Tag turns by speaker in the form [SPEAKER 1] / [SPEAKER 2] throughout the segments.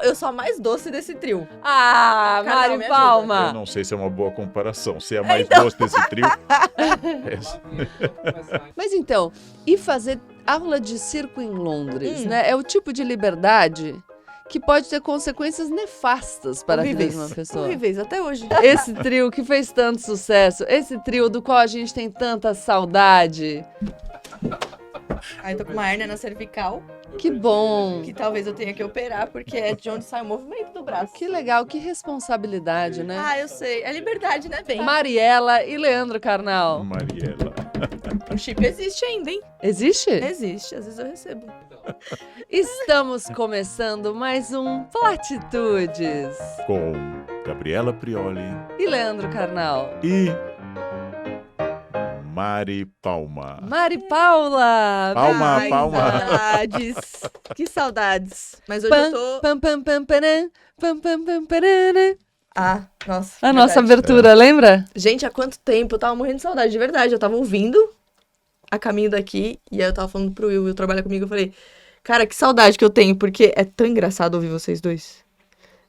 [SPEAKER 1] eu sou a mais doce desse trio.
[SPEAKER 2] Ah,
[SPEAKER 1] Carnal,
[SPEAKER 2] Mari
[SPEAKER 1] me
[SPEAKER 2] Palma.
[SPEAKER 3] Eu não sei se é uma boa comparação. Se é a mais doce desse trio.
[SPEAKER 2] Mas então, e fazer aula de circo em Londres, né? É o tipo de liberdade que pode ter consequências nefastas para a vida de uma pessoa.
[SPEAKER 1] Horríveis, até hoje.
[SPEAKER 2] Esse trio que fez tanto sucesso, esse trio do qual a gente tem tanta saudade.
[SPEAKER 1] Aí tô com uma hérnia na cervical,
[SPEAKER 2] Que bom,
[SPEAKER 1] que talvez eu tenha que operar, porque é de onde sai o movimento do braço.
[SPEAKER 2] que legal, que responsabilidade, né?
[SPEAKER 1] Ah, eu sei. É liberdade, né, bem?
[SPEAKER 2] Mariela e Leandro Carnal.
[SPEAKER 3] Mariela.
[SPEAKER 1] O chip existe ainda, hein?
[SPEAKER 2] Existe?
[SPEAKER 1] Existe, às vezes eu recebo.
[SPEAKER 2] Estamos começando mais um Platitudes.
[SPEAKER 3] Com Gabriela Prioli
[SPEAKER 2] E Leandro Carnal.
[SPEAKER 3] e Mari Palma.
[SPEAKER 2] Mari Paula.
[SPEAKER 3] Palma,
[SPEAKER 1] Ai,
[SPEAKER 3] palma.
[SPEAKER 1] saudades. Que saudades. Mas hoje
[SPEAKER 2] Pam,
[SPEAKER 1] eu tô...
[SPEAKER 2] pam, pam, pam, param, pam, pam, pam, parana.
[SPEAKER 1] Ah, nossa.
[SPEAKER 2] A
[SPEAKER 1] verdade.
[SPEAKER 2] nossa abertura, lembra?
[SPEAKER 1] Gente, há quanto tempo? Eu tava morrendo de saudade, de verdade. Eu tava ouvindo a caminho daqui, e aí eu tava falando pro Will trabalhar comigo, eu falei, cara, que saudade que eu tenho, porque é tão engraçado ouvir vocês dois.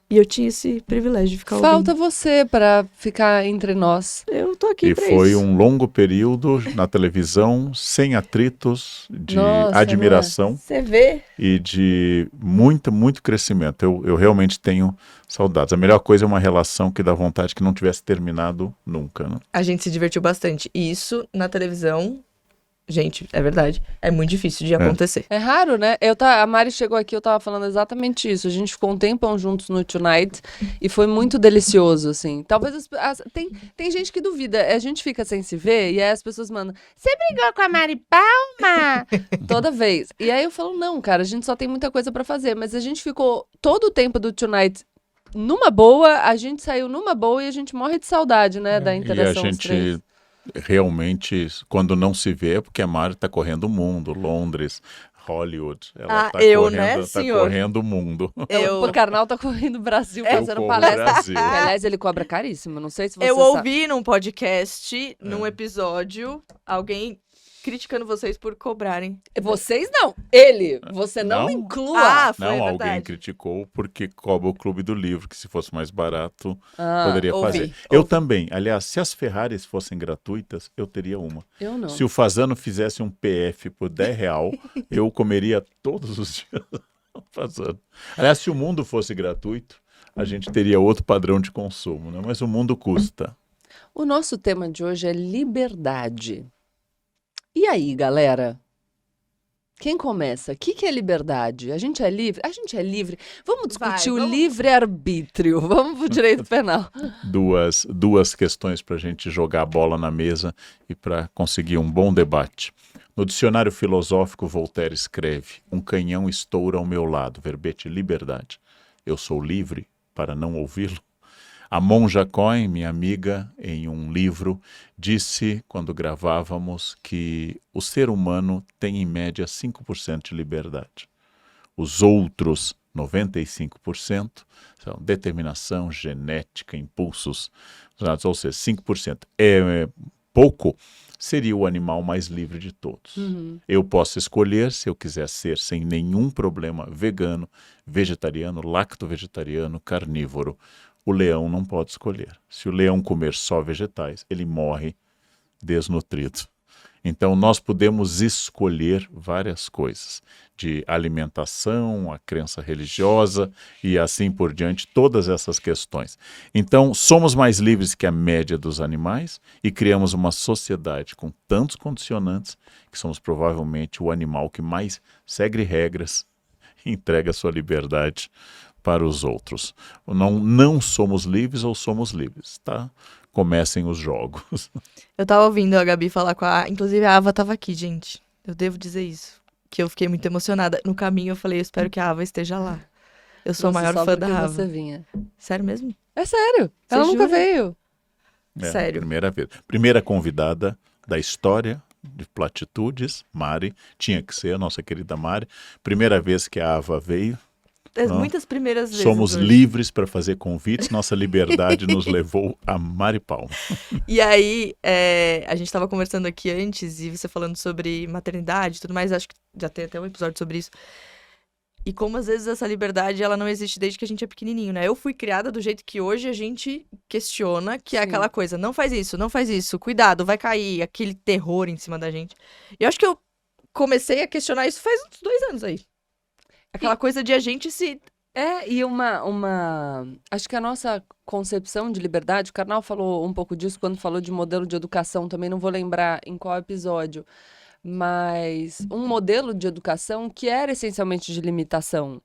[SPEAKER 1] E eu tinha esse privilégio de ficar
[SPEAKER 2] Falta
[SPEAKER 1] ouvindo.
[SPEAKER 2] você pra ficar entre nós.
[SPEAKER 1] Eu tô aqui
[SPEAKER 3] E
[SPEAKER 1] pra
[SPEAKER 3] foi
[SPEAKER 1] isso.
[SPEAKER 3] um longo período na televisão, sem atritos, de
[SPEAKER 2] Nossa,
[SPEAKER 3] admiração
[SPEAKER 1] Você vê?
[SPEAKER 3] e de muito, muito crescimento. Eu realmente tenho saudades. A melhor coisa é uma relação que dá vontade que não tivesse terminado nunca, né?
[SPEAKER 1] A gente se divertiu bastante. E isso, na televisão, gente, é verdade, é muito difícil de acontecer.
[SPEAKER 2] É raro, né? A Mari chegou aqui, eu tava falando exatamente isso. A gente ficou um tempão juntos no Tonight e foi muito delicioso, assim. Talvez tem gente que duvida. A gente fica sem se ver e aí as pessoas mandam, você brigou com a Mari Palma? Toda vez. E aí eu falo, não, cara, a gente só tem muita coisa pra fazer. Mas a gente ficou todo o tempo do Tonight numa boa, a gente saiu numa boa e a gente morre de saudade, né, da
[SPEAKER 3] E a
[SPEAKER 2] interação os três.
[SPEAKER 3] gente realmente, quando não se vê, é porque a Mari está correndo o mundo, Londres, Hollywood. Ela tá
[SPEAKER 1] eu,
[SPEAKER 3] correndo,
[SPEAKER 1] né,
[SPEAKER 3] tá
[SPEAKER 1] senhor?
[SPEAKER 3] correndo o mundo.
[SPEAKER 2] O Carnal tá correndo o Brasil fazendo
[SPEAKER 3] corro o
[SPEAKER 2] palestra.
[SPEAKER 3] Brasil.
[SPEAKER 2] Que, aliás, ele cobra caríssimo. Não sei se você
[SPEAKER 1] Eu
[SPEAKER 2] sabe.
[SPEAKER 1] ouvi num podcast, num episódio, alguém criticando vocês por cobrarem.
[SPEAKER 2] Vocês não. Ele. Você não,
[SPEAKER 3] Não?
[SPEAKER 2] inclua.
[SPEAKER 1] Ah, foi
[SPEAKER 3] Não, alguém
[SPEAKER 1] verdade.
[SPEAKER 3] criticou porque cobra o Clube do Livro, que se fosse mais barato,
[SPEAKER 2] Ah,
[SPEAKER 3] poderia
[SPEAKER 1] ouvi,
[SPEAKER 3] fazer. Eu
[SPEAKER 1] ouvi.
[SPEAKER 3] também. Aliás, se as Ferraris fossem gratuitas, eu teria uma.
[SPEAKER 2] eu não.
[SPEAKER 3] Se o Fazano fizesse um PF por R$10, eu comeria todos os dias o Fazano. Aliás, se o mundo fosse gratuito, a gente teria outro padrão de consumo, né? Mas o mundo custa.
[SPEAKER 2] O nosso tema de hoje é liberdade. E aí, galera? Quem começa? O que é liberdade? A gente é livre? A gente é livre? Vamos discutir o
[SPEAKER 1] vamos.
[SPEAKER 2] livre-arbítrio. Vamos pro direito penal.
[SPEAKER 3] Duas questões para a gente jogar a bola na mesa e para conseguir um bom debate. No dicionário filosófico, Voltaire escreve: um canhão estoura ao meu lado, verbete liberdade. Eu sou livre para não ouvi-lo? A Monja Cohen, minha amiga, em um livro, disse, quando gravávamos, que o ser humano tem em média 5% de liberdade. Os outros 95% são determinação, genética, impulsos, ou seja, 5% é pouco, seria o animal mais livre de todos. Eu posso escolher, se eu quiser ser sem nenhum problema, vegano, vegetariano, lacto-vegetariano, carnívoro. O leão não pode escolher. Se o leão comer só vegetais, ele morre desnutrido. Então, nós podemos escolher várias coisas, de alimentação, a crença religiosa e assim por diante, todas essas questões. Então, somos mais livres que a média dos animais e criamos uma sociedade com tantos condicionantes que somos provavelmente o animal que mais segue regras e entrega sua liberdade para os outros. Não somos livres ou somos livres, tá? Comecem os jogos.
[SPEAKER 1] Eu tava ouvindo a Gabi falar com a... Inclusive, a Ava tava aqui, gente. Eu devo dizer isso. Que eu fiquei muito emocionada. No caminho, eu falei, eu espero que a Ava esteja lá. Eu sou a maior fã da Ava.
[SPEAKER 2] Você vinha.
[SPEAKER 1] Sério mesmo?
[SPEAKER 2] É sério. Ela nunca
[SPEAKER 1] jura?
[SPEAKER 2] veio.
[SPEAKER 1] Sério.
[SPEAKER 3] Primeira vez. Primeira convidada da história de Platitudes, Mari. Tinha que ser a nossa querida Mari. Primeira vez que a Ava veio.
[SPEAKER 1] Muitas primeiras vezes.
[SPEAKER 3] Somos
[SPEAKER 1] hoje.
[SPEAKER 3] livres para fazer convites. Nossa liberdade nos levou a Mari Palma.
[SPEAKER 1] E aí, a gente tava conversando aqui antes, e você falando sobre maternidade e tudo mais, acho que já tem até um episódio sobre isso. E como às vezes essa liberdade ela não existe desde que a gente é pequenininho, né? Eu fui criada do jeito que hoje a gente questiona, que é
[SPEAKER 2] Sim.
[SPEAKER 1] aquela coisa, não faz isso, não faz isso, cuidado, vai cair, aquele terror em cima da gente. E eu acho que eu comecei a questionar isso faz uns 2 anos aí. Aquela coisa de a gente se...
[SPEAKER 2] E acho que a nossa concepção de liberdade, o Karnal falou um pouco disso quando falou de modelo de educação, também não vou lembrar em qual episódio, mas um modelo de educação que era essencialmente de limitação.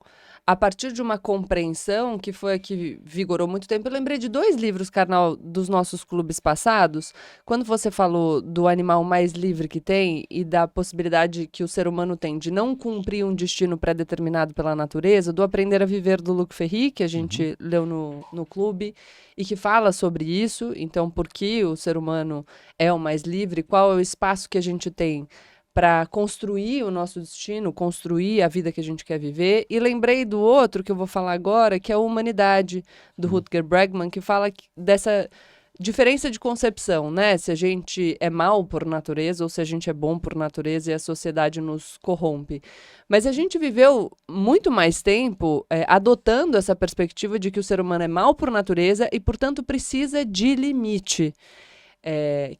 [SPEAKER 2] A partir de uma compreensão que foi a que vigorou muito tempo. Eu lembrei de 2 livros, Karnal, dos nossos clubes passados. Quando você falou do animal mais livre que tem e da possibilidade que o ser humano tem de não cumprir um destino pré-determinado pela natureza, do Aprender a Viver, do Luc Ferry, que a gente leu no clube, e que fala sobre isso. Então, por que o ser humano é o mais livre? Qual é o espaço que a gente tem para construir o nosso destino, construir a vida que a gente quer viver. E lembrei do outro que eu vou falar agora, que é a Humanidade, do Rutger Bregman, que fala dessa diferença de concepção, né? Se a gente é mal por natureza ou se a gente é bom por natureza e a sociedade nos corrompe. Mas a gente viveu muito mais tempo adotando essa perspectiva de que o ser humano é mal por natureza e, portanto, precisa de limite.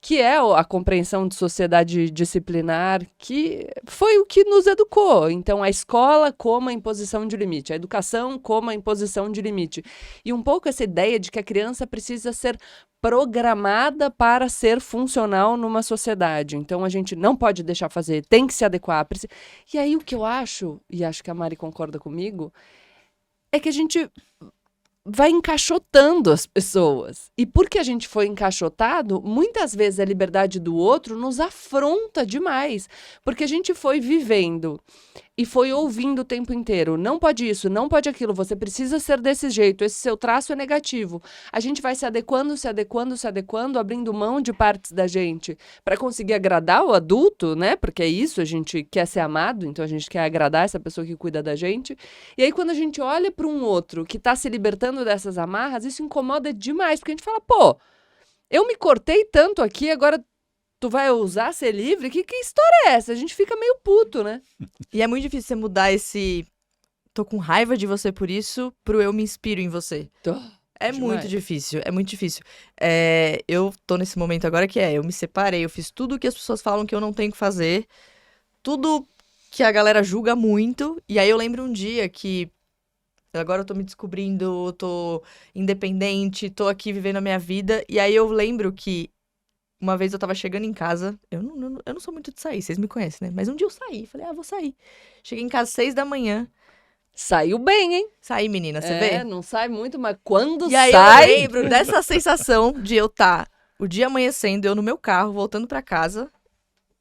[SPEAKER 2] Que é a compreensão de sociedade disciplinar, que foi o que nos educou. Então, a escola como a imposição de limite, a educação como a imposição de limite. E um pouco essa ideia de que a criança precisa ser programada para ser funcional numa sociedade. Então, a gente não pode deixar fazer, tem que se adequar. E aí, o que eu acho, e acho que a Mari concorda comigo, é que a gente vai encaixotando as pessoas. E porque a gente foi encaixotado, muitas vezes a liberdade do outro nos afronta demais. Porque a gente foi vivendo e foi ouvindo o tempo inteiro. Não pode isso, não pode aquilo, você precisa ser desse jeito, esse seu traço é negativo. A gente vai se adequando, abrindo mão de partes da gente para conseguir agradar o adulto, né? Porque é isso, a gente quer ser amado, então a gente quer agradar essa pessoa que cuida da gente. E aí quando a gente olha para um outro que está se libertando dessas amarras, isso incomoda demais, porque a gente fala, pô, eu me cortei tanto aqui, agora tu vai ousar ser livre? Que história é essa? A gente fica meio puto, né?
[SPEAKER 1] E é muito difícil você mudar esse... Tô com raiva de você por isso, pro eu me inspiro em você. É
[SPEAKER 2] demais.
[SPEAKER 1] muito difícil, é muito difícil. Eu tô nesse momento agora que eu me separei, eu fiz tudo que as pessoas falam que eu não tenho que fazer, tudo que a galera julga muito, e aí eu lembro um dia que agora eu tô me descobrindo, tô independente, tô aqui vivendo a minha vida, e aí eu lembro que uma vez eu tava chegando em casa, eu não sou muito de sair, vocês me conhecem, né? Mas um dia eu saí, falei, vou sair. Cheguei em casa 6 da manhã,
[SPEAKER 2] Saiu bem, hein?
[SPEAKER 1] saí, menina, você vê?
[SPEAKER 2] Não sai muito, mas quando
[SPEAKER 1] E aí
[SPEAKER 2] sai...
[SPEAKER 1] eu lembro dessa sensação de eu estar o dia amanhecendo, eu no meu carro, voltando pra casa,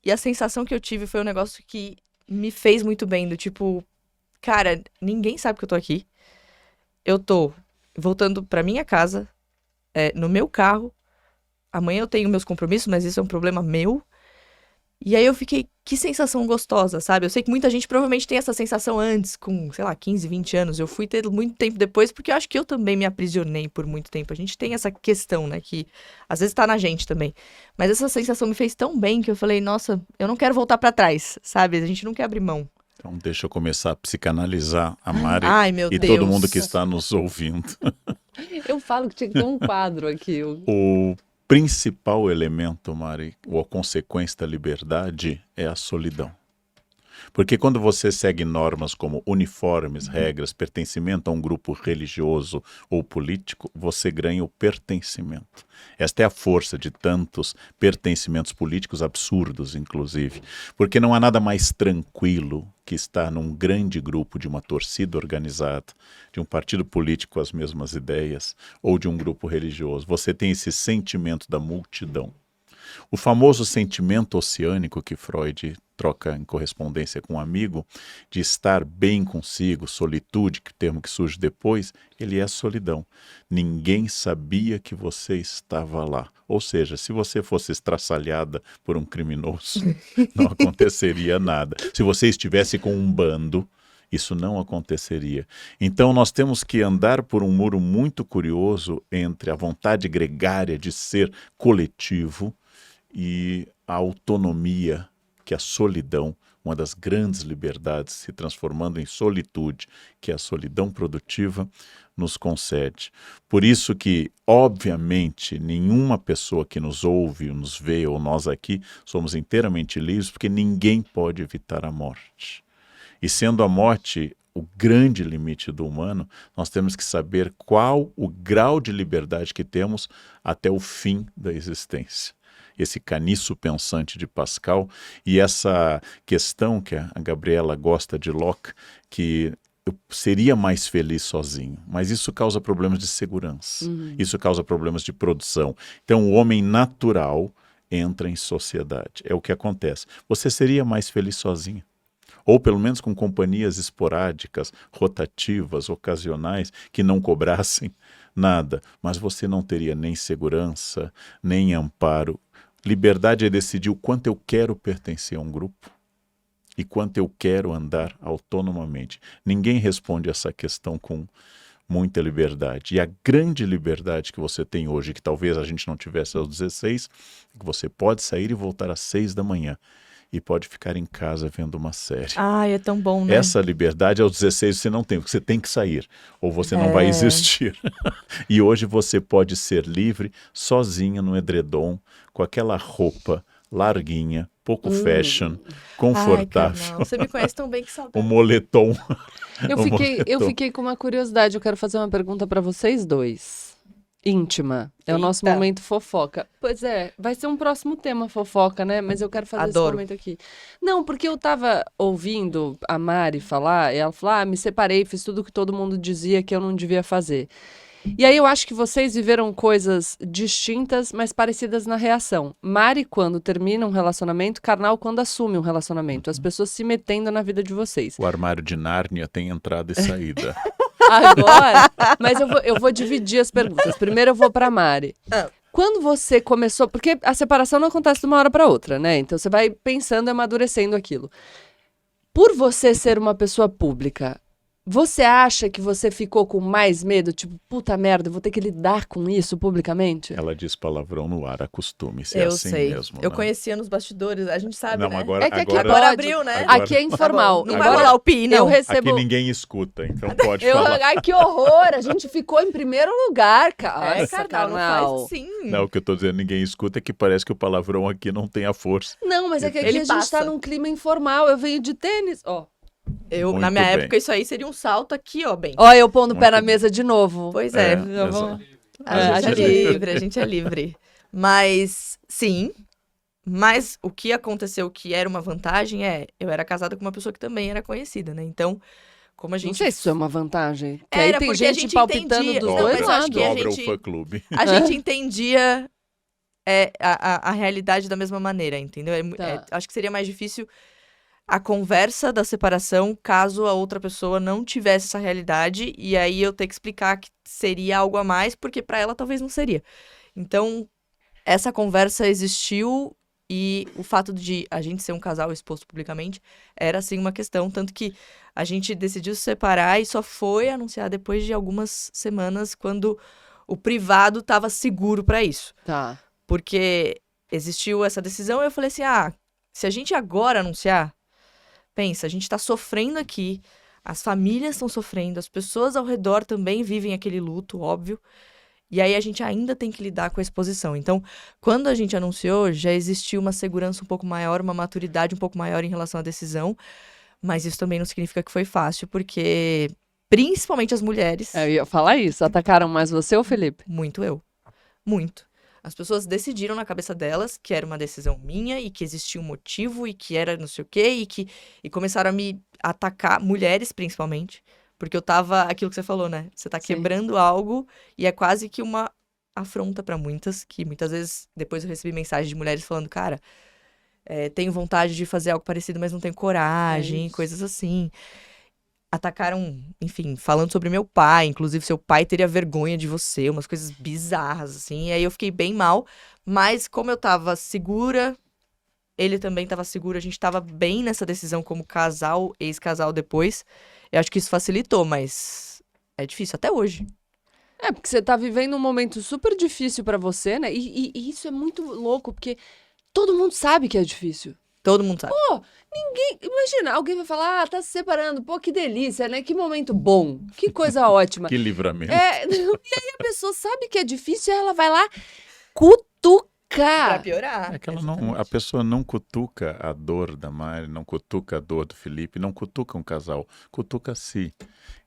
[SPEAKER 1] e a sensação que eu tive foi um negócio que me fez muito bem, do tipo, cara, ninguém sabe que eu tô aqui. Eu tô voltando pra minha casa, no meu carro. Amanhã eu tenho meus compromissos, mas isso é um problema meu. E aí eu fiquei, que sensação gostosa, sabe? Eu sei que muita gente provavelmente tem essa sensação antes, com, sei lá, 15, 20 anos. Eu fui ter muito tempo depois, porque eu acho que eu também me aprisionei por muito tempo. A gente tem essa questão, né, que às vezes tá na gente também. Mas essa sensação me fez tão bem que eu falei, nossa, eu não quero voltar pra trás, sabe? A gente não quer abrir mão.
[SPEAKER 3] Então deixa eu começar a psicanalizar a Mari
[SPEAKER 1] Ai, meu
[SPEAKER 3] e
[SPEAKER 1] Deus.
[SPEAKER 3] todo mundo que está nos ouvindo.
[SPEAKER 2] Eu falo que tinha que ter um quadro aqui.
[SPEAKER 3] O principal elemento, Mari, ou a consequência da liberdade é a solidão. Porque quando você segue normas como uniformes, regras, pertencimento a um grupo religioso ou político, você ganha o pertencimento. Esta é a força de tantos pertencimentos políticos absurdos, inclusive. Porque não há nada mais tranquilo que estar num grande grupo de uma torcida organizada, de um partido político com as mesmas ideias, ou de um grupo religioso. Você tem esse sentimento da multidão. O famoso sentimento oceânico que Freud troca em correspondência com um amigo, de estar bem consigo, solitude, que é o termo que surge depois, ele é a solidão. Ninguém sabia que você estava lá. Ou seja, se você fosse estraçalhada por um criminoso, não aconteceria nada. Se você estivesse com um bando, isso não aconteceria. Então nós temos que andar por um muro muito curioso entre a vontade gregária de ser coletivo e a autonomia que a solidão, uma das grandes liberdades, se transformando em solitude, que é a solidão produtiva, nos concede. Por isso que, obviamente, nenhuma pessoa que nos ouve, nos vê, ou nós aqui, somos inteiramente livres, porque ninguém pode evitar a morte. E sendo a morte o grande limite do humano, nós temos que saber qual o grau de liberdade que temos até o fim da existência. Esse caniço pensante de Pascal e essa questão que a Gabriela gosta de Locke, que eu seria mais feliz sozinho, mas isso causa problemas de segurança, isso causa problemas de produção. Então o homem natural entra em sociedade, é o que acontece. Você seria mais feliz sozinho, ou pelo menos com companhias esporádicas, rotativas, ocasionais, que não cobrassem nada, mas você não teria nem segurança, nem amparo. Liberdade é decidir o quanto eu quero pertencer a um grupo e quanto eu quero andar autonomamente. Ninguém responde essa questão com muita liberdade. E a grande liberdade que você tem hoje, que talvez a gente não tivesse aos 16, é que você pode sair e voltar às 6 da manhã e pode ficar em casa vendo uma série.
[SPEAKER 1] Ai, é tão bom, né?
[SPEAKER 3] Essa liberdade aos 16 você não tem, porque você tem que sair, ou você não vai existir. E hoje você pode ser livre, sozinha no edredom, com aquela roupa larguinha, pouco fashion, confortável.
[SPEAKER 1] Ai, Carnal, você me conhece tão bem que saudade.
[SPEAKER 3] Um moletom.
[SPEAKER 2] Eu fiquei com uma curiosidade, eu quero fazer uma pergunta para vocês dois. Íntima. É o nosso
[SPEAKER 1] Eita.
[SPEAKER 2] momento fofoca. Pois é, vai ser um próximo tema fofoca, né? Mas eu quero fazer
[SPEAKER 1] Adoro.
[SPEAKER 2] esse momento aqui. Não, porque eu tava ouvindo a Mari falar, e ela falou, me separei, fiz tudo que todo mundo dizia que eu não devia fazer. E aí eu acho que vocês viveram coisas distintas, mas parecidas na reação. Mari quando termina um relacionamento, Karnal quando assume um relacionamento. As pessoas se metendo na vida de vocês.
[SPEAKER 3] O armário de Nárnia tem entrada e saída.
[SPEAKER 2] Agora, mas eu vou dividir as perguntas. Primeiro eu vou pra Mari. Quando você começou, porque a separação não acontece de uma hora pra outra, né? Então você vai pensando, amadurecendo aquilo. Por você ser uma pessoa pública, você acha que você ficou com mais medo? Tipo, puta merda, eu vou ter que lidar com isso publicamente?
[SPEAKER 3] Ela diz palavrão no ar, acostume-se, é
[SPEAKER 1] Eu
[SPEAKER 3] assim
[SPEAKER 1] sei.
[SPEAKER 3] mesmo.
[SPEAKER 1] Eu
[SPEAKER 3] né?
[SPEAKER 1] conhecia nos bastidores, a gente sabe,
[SPEAKER 3] Não,
[SPEAKER 1] né?
[SPEAKER 3] agora,
[SPEAKER 2] É que aqui
[SPEAKER 3] agora,
[SPEAKER 1] Agora
[SPEAKER 2] pode.
[SPEAKER 1] abriu, né?
[SPEAKER 3] Agora-
[SPEAKER 2] Aqui é informal.
[SPEAKER 1] Não
[SPEAKER 2] Agora
[SPEAKER 1] vai rolar o pi, não.
[SPEAKER 2] eu recebo...
[SPEAKER 3] aqui ninguém escuta, então pode
[SPEAKER 2] Eu,
[SPEAKER 3] falar.
[SPEAKER 2] ai, que horror! A gente ficou em primeiro lugar, cara.
[SPEAKER 1] Carnal, não faz assim.
[SPEAKER 3] Não, o que eu tô dizendo, ninguém escuta, é que parece que o palavrão aqui não tem a força.
[SPEAKER 2] Não, mas é que aqui
[SPEAKER 1] Ele
[SPEAKER 2] a gente
[SPEAKER 1] passa.
[SPEAKER 2] tá num clima informal. Eu venho de tênis, ó.
[SPEAKER 3] Muito
[SPEAKER 1] Na minha
[SPEAKER 3] bem.
[SPEAKER 1] época, isso aí seria um salto aqui, ó, bem.
[SPEAKER 2] Ó, eu pondo o pé
[SPEAKER 3] Muito
[SPEAKER 2] na
[SPEAKER 3] bem.
[SPEAKER 2] mesa de novo.
[SPEAKER 1] Pois é.
[SPEAKER 3] exato.
[SPEAKER 1] A gente é
[SPEAKER 2] gente-
[SPEAKER 1] livre, a gente é livre. Mas, sim. Mas o que aconteceu que era uma vantagem eu era casada com uma pessoa que também era conhecida, né? Então, como a
[SPEAKER 2] Não
[SPEAKER 1] gente...
[SPEAKER 2] sei se isso é uma vantagem. Que
[SPEAKER 1] Era
[SPEAKER 2] aí tem
[SPEAKER 1] porque a
[SPEAKER 2] gente,
[SPEAKER 1] gente
[SPEAKER 2] palpitando
[SPEAKER 1] entendia.
[SPEAKER 2] dos
[SPEAKER 1] Não,
[SPEAKER 2] dois
[SPEAKER 1] mas eu acho
[SPEAKER 2] lados.
[SPEAKER 1] que a
[SPEAKER 3] Dobra
[SPEAKER 1] gente-
[SPEAKER 3] o fã-clube.
[SPEAKER 1] A gente entendia a realidade da mesma maneira, entendeu?
[SPEAKER 2] Tá.
[SPEAKER 1] Acho que seria mais difícil a conversa da separação caso a outra pessoa não tivesse essa realidade e aí eu ter que explicar que seria algo a mais, porque pra ela talvez não seria. Então, essa conversa existiu e o fato de a gente ser um casal exposto publicamente era, sim, uma questão. Tanto que a gente decidiu se separar e só foi anunciar depois de algumas semanas, quando o privado estava seguro pra isso.
[SPEAKER 2] Tá.
[SPEAKER 1] Porque existiu essa decisão e eu falei assim, se a gente agora anunciar, pensa, a gente tá sofrendo aqui, as famílias estão sofrendo, as pessoas ao redor também vivem aquele luto, óbvio. E aí a gente ainda tem que lidar com a exposição. Então, quando a gente anunciou, já existiu uma segurança um pouco maior, uma maturidade um pouco maior em relação à decisão. Mas isso também não significa que foi fácil, porque principalmente as mulheres,
[SPEAKER 2] Eu ia falar isso. Atacaram mais você ou Felipe?
[SPEAKER 1] muito eu. Muito. As pessoas decidiram na cabeça delas que era uma decisão minha e que existia um motivo e que era não sei o quê e começaram a me atacar, mulheres principalmente. Porque eu tava, aquilo que você falou, né? Você tá
[SPEAKER 2] Sim.
[SPEAKER 1] quebrando algo e é quase que uma afronta pra muitas, que muitas vezes depois eu recebi mensagens de mulheres falando, cara, tenho vontade de fazer algo parecido, mas não tenho coragem,
[SPEAKER 2] isso.
[SPEAKER 1] coisas assim. Atacaram, enfim, falando sobre meu pai, inclusive seu pai teria vergonha de você, umas coisas bizarras, assim. E aí eu fiquei bem mal, mas como eu tava segura, ele também tava seguro, a gente tava bem nessa decisão como casal, ex-casal depois. Eu acho que isso facilitou, mas é difícil até hoje.
[SPEAKER 2] É, porque você tá vivendo um momento super difícil pra você, né? E isso é muito louco, porque todo mundo sabe que é difícil.
[SPEAKER 1] Todo mundo sabe.
[SPEAKER 2] Imagina, alguém vai falar, tá se separando, pô, que delícia, né? Que momento bom, que coisa ótima.
[SPEAKER 3] Que livramento.
[SPEAKER 2] E aí a pessoa sabe que é difícil e ela vai lá cutucar.
[SPEAKER 1] Pra piorar.
[SPEAKER 3] É que a pessoa não cutuca a dor da Mari, não cutuca a dor do Felipe, não cutuca um casal, cutuca a si.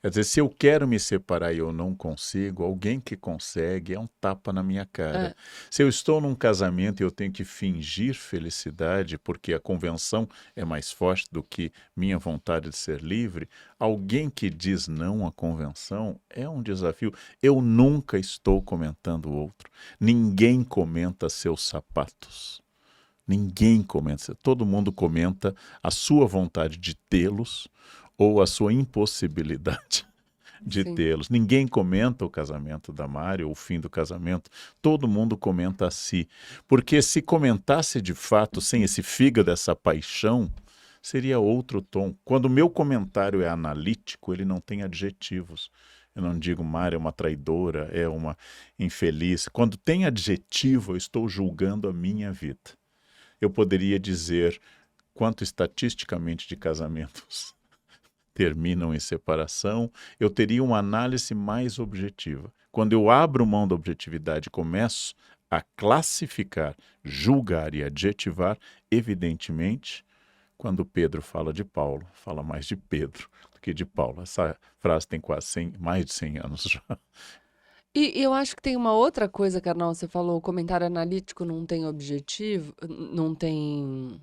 [SPEAKER 3] Quer dizer, se eu quero me separar e eu não consigo, alguém que consegue é um tapa na minha cara. Se eu estou num casamento e eu tenho que fingir felicidade porque a convenção é mais forte do que minha vontade de ser livre, alguém que diz não à convenção é um desafio. Eu nunca estou comentando o outro. Ninguém comenta seus sapatos. Ninguém comenta. Todo mundo comenta a sua vontade de tê-los ou a sua impossibilidade de
[SPEAKER 2] Sim.
[SPEAKER 3] tê-los. Ninguém comenta o casamento da Mari ou o fim do casamento. Todo mundo comenta a si. Porque se comentasse de fato sem esse fígado, essa paixão, seria outro tom. Quando o meu comentário é analítico, ele não tem adjetivos. Eu não digo Mari é uma traidora, é uma infeliz. Quando tem adjetivo, eu estou julgando a minha vida. Eu poderia dizer quanto estatisticamente de casamentos terminam em separação, eu teria uma análise mais objetiva. Quando eu abro mão da objetividade e começo a classificar, julgar e adjetivar, evidentemente, quando Pedro fala de Paulo, fala mais de Pedro do que de Paulo. Essa frase tem quase mais de 100 anos já.
[SPEAKER 2] E eu acho que tem uma outra coisa, Karnal, você falou, o comentário analítico não tem objetivo, não tem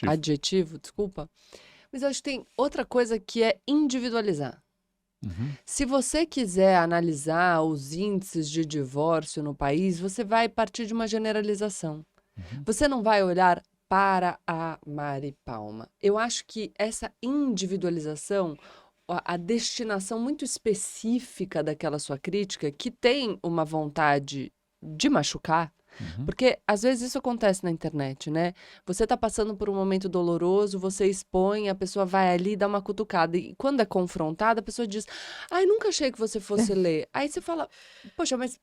[SPEAKER 2] adjetivo, desculpa. Mas eu acho que tem outra coisa que é individualizar. Se você quiser analisar os índices de divórcio no país, você vai partir de uma generalização. Você não vai olhar para a Mari Palma. Eu acho que essa individualização, a destinação muito específica daquela sua crítica, que tem uma vontade de machucar, porque às vezes isso acontece na internet, né? Você tá passando por um momento doloroso, você expõe, a pessoa vai ali e dá uma cutucada. E quando é confrontada, a pessoa diz, ai, nunca achei que você fosse ler. Aí você fala, poxa, mas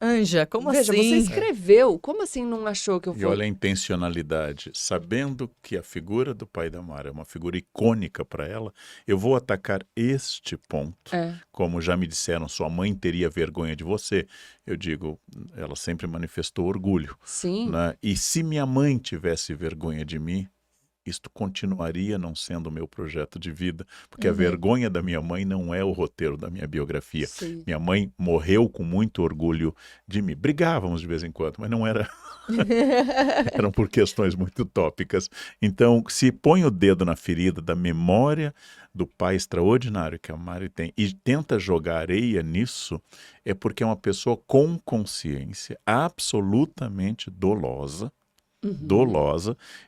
[SPEAKER 1] Anja, como
[SPEAKER 2] veja,
[SPEAKER 1] assim?
[SPEAKER 2] você escreveu, como assim não achou que eu
[SPEAKER 3] E
[SPEAKER 2] fosse?
[SPEAKER 3] olha a intencionalidade. Sabendo que a figura do pai da Mari é uma figura icônica para ela, eu vou atacar este ponto. Como já me disseram, sua mãe teria vergonha de você. Eu digo, ela sempre manifestou orgulho.
[SPEAKER 2] Sim.
[SPEAKER 3] Né? E se minha mãe tivesse vergonha de mim, isto continuaria não sendo o meu projeto de vida, porque a vergonha da minha mãe não é o roteiro da minha biografia.
[SPEAKER 2] Sim.
[SPEAKER 3] Minha mãe morreu com muito orgulho de mim. Brigávamos de vez em quando, mas não era... eram por questões muito tópicas. Então, se põe o dedo na ferida da memória do pai extraordinário que a Mari tem e tenta jogar areia nisso, é porque é uma pessoa com consciência absolutamente dolosa,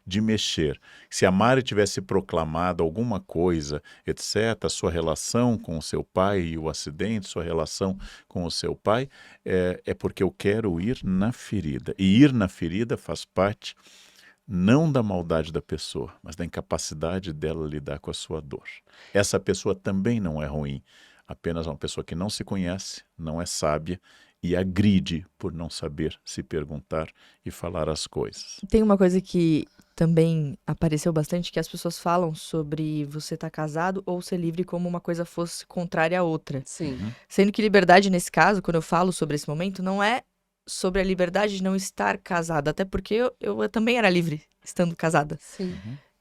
[SPEAKER 3] de mexer. Se a Mari tivesse proclamado alguma coisa, etc., a sua relação com o seu pai e o acidente, sua relação com o seu pai, é porque eu quero ir na ferida. E ir na ferida faz parte não da maldade da pessoa, mas da incapacidade dela lidar com a sua dor. Essa pessoa também não é ruim, apenas uma pessoa que não se conhece, não é sábia, e agride por não saber se perguntar e falar as coisas.
[SPEAKER 1] Tem uma coisa que também apareceu bastante, que as pessoas falam sobre você estar casado ou ser livre como uma coisa fosse contrária à outra.
[SPEAKER 2] Sim.
[SPEAKER 1] Sendo que liberdade, nesse caso, quando eu falo sobre esse momento, não é sobre a liberdade de não estar casada, até porque eu também era livre estando casada.
[SPEAKER 2] Sim.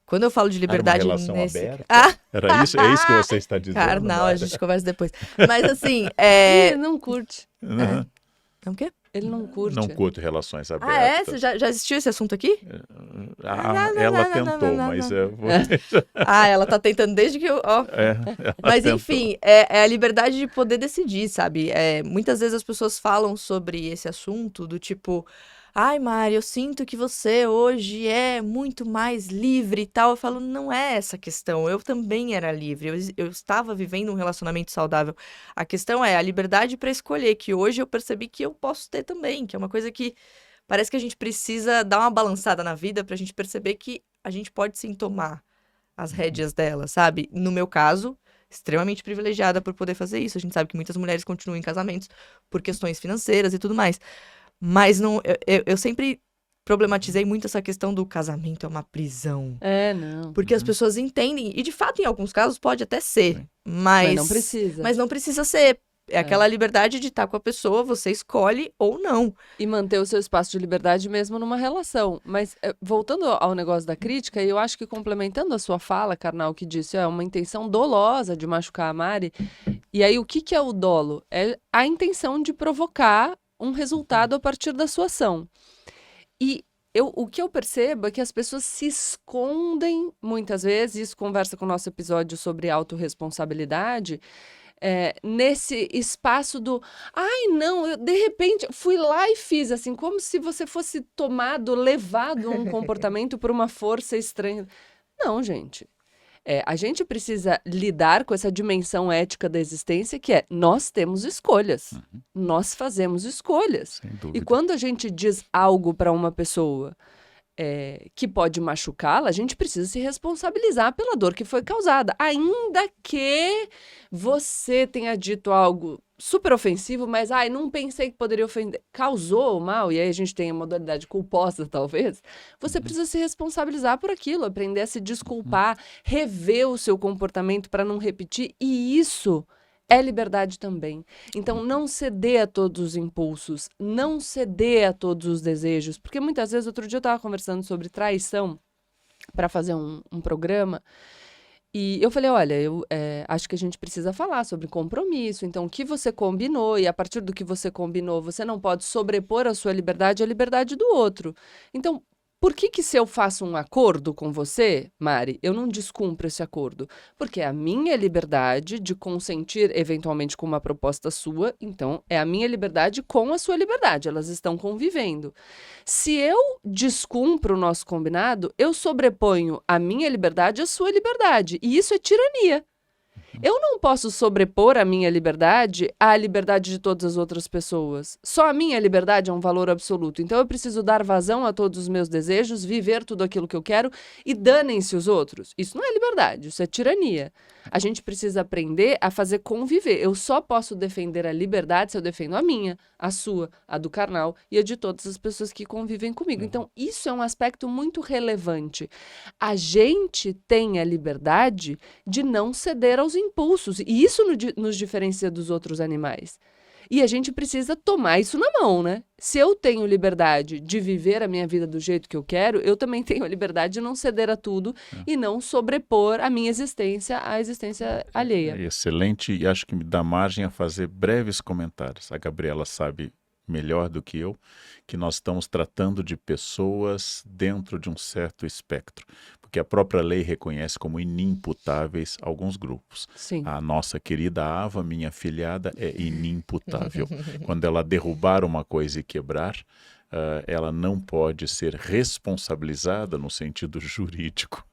[SPEAKER 1] Quando eu falo de liberdade
[SPEAKER 3] Era uma relação
[SPEAKER 1] nesse...
[SPEAKER 3] aberta?
[SPEAKER 1] Ah,
[SPEAKER 3] Era isso? É isso que você está dizendo?
[SPEAKER 1] Karnal, a gente conversa depois. Mas assim,
[SPEAKER 2] Ele não curte.
[SPEAKER 1] É o quê?
[SPEAKER 2] Ele não curte.
[SPEAKER 3] Não curte relações abertas.
[SPEAKER 1] Ah, é? Você já assistiu esse assunto aqui?
[SPEAKER 3] Ela tentou, mas eu vou...
[SPEAKER 1] Ah, ela tá tentando desde que eu... Ó.
[SPEAKER 3] ela
[SPEAKER 1] Mas
[SPEAKER 3] tentou.
[SPEAKER 1] enfim, é a liberdade de poder decidir, sabe? Muitas vezes as pessoas falam sobre esse assunto do tipo... Ai, Mari, eu sinto que você hoje é muito mais livre e tal. Eu falo, não é essa a questão. Eu também era livre. Eu estava vivendo um relacionamento saudável. A questão é a liberdade para escolher, que hoje eu percebi que eu posso ter também, que é uma coisa que parece que a gente precisa dar uma balançada na vida pra gente perceber que a gente pode sim tomar as rédeas dela, sabe? No meu caso, extremamente privilegiada por poder fazer isso. A gente sabe que muitas mulheres continuam em casamentos por questões financeiras e tudo mais. Mas não, eu sempre problematizei muito essa questão do casamento é uma prisão.
[SPEAKER 2] Não.
[SPEAKER 1] Porque as pessoas entendem, e de fato, em alguns casos, pode até ser,
[SPEAKER 3] Sim.
[SPEAKER 1] mas
[SPEAKER 2] não precisa.
[SPEAKER 1] Mas não precisa ser. É aquela liberdade de estar com a pessoa, você escolhe ou não.
[SPEAKER 2] E manter o seu espaço de liberdade mesmo numa relação. Mas, voltando ao negócio da crítica, eu acho que complementando a sua fala, Karnal, que disse, é uma intenção dolosa de machucar a Mari. E aí, o que é o dolo? É a intenção de provocar um resultado a partir da sua ação. E o que eu percebo é que as pessoas se escondem, muitas vezes, isso conversa com o nosso episódio sobre autorresponsabilidade, nesse espaço do, não, eu de repente fui lá e fiz, assim, como se você fosse levado a um comportamento por uma força estranha. Não, gente. A gente precisa lidar com essa dimensão ética da existência, que nós temos escolhas. Nós fazemos escolhas.
[SPEAKER 3] Sem dúvida.
[SPEAKER 2] E quando a gente diz algo para uma pessoa que pode machucá-la, a gente precisa se responsabilizar pela dor que foi causada. Ainda que você tenha dito algo super ofensivo, mas não pensei que poderia ofender. Causou o mal, e aí a gente tem a modalidade culposa, talvez. Você precisa se responsabilizar por aquilo, aprender a se desculpar, rever o seu comportamento para não repetir, e isso é liberdade também. Então, não ceder a todos os impulsos, não ceder a todos os desejos, porque muitas vezes, outro dia eu estava conversando sobre traição para fazer um programa, e eu falei, olha, eu acho que a gente precisa falar sobre compromisso, então o que você combinou, e a partir do que você combinou, você não pode sobrepor a sua liberdade à liberdade do outro. Então, por que se eu faço um acordo com você, Mari, eu não descumpro esse acordo? Porque é a minha liberdade de consentir eventualmente com uma proposta sua, então é a minha liberdade com a sua liberdade, elas estão convivendo. Se eu descumpro o nosso combinado, eu sobreponho a minha liberdade à sua liberdade, e isso é tirania. Eu não posso sobrepor a minha liberdade à liberdade de todas as outras pessoas. Só a minha liberdade é um valor absoluto. Então eu preciso dar vazão a todos os meus desejos, viver tudo aquilo que eu quero e danem-se os outros. Isso não é liberdade, isso é tirania. A gente precisa aprender a fazer conviver. Eu só posso defender a liberdade se eu defendo a minha, a sua, a do Karnal e a de todas as pessoas que convivem comigo. Então isso é um aspecto muito relevante. A gente tem a liberdade de não ceder aos impulsos, e isso nos diferencia dos outros animais. E a gente precisa tomar isso na mão, né? Se eu tenho liberdade de viver a minha vida do jeito que eu quero, eu também tenho a liberdade de não ceder a tudo e não sobrepor a minha existência à existência alheia.
[SPEAKER 3] É excelente, e acho que me dá margem a fazer breves comentários. A Gabriela sabe melhor do que eu que nós estamos tratando de pessoas dentro de um certo espectro, porque a própria lei reconhece como inimputáveis alguns grupos.
[SPEAKER 2] Sim.
[SPEAKER 3] A nossa querida Ava, minha afilhada, é inimputável. Quando ela derrubar uma coisa e quebrar, ela não pode ser responsabilizada no sentido jurídico,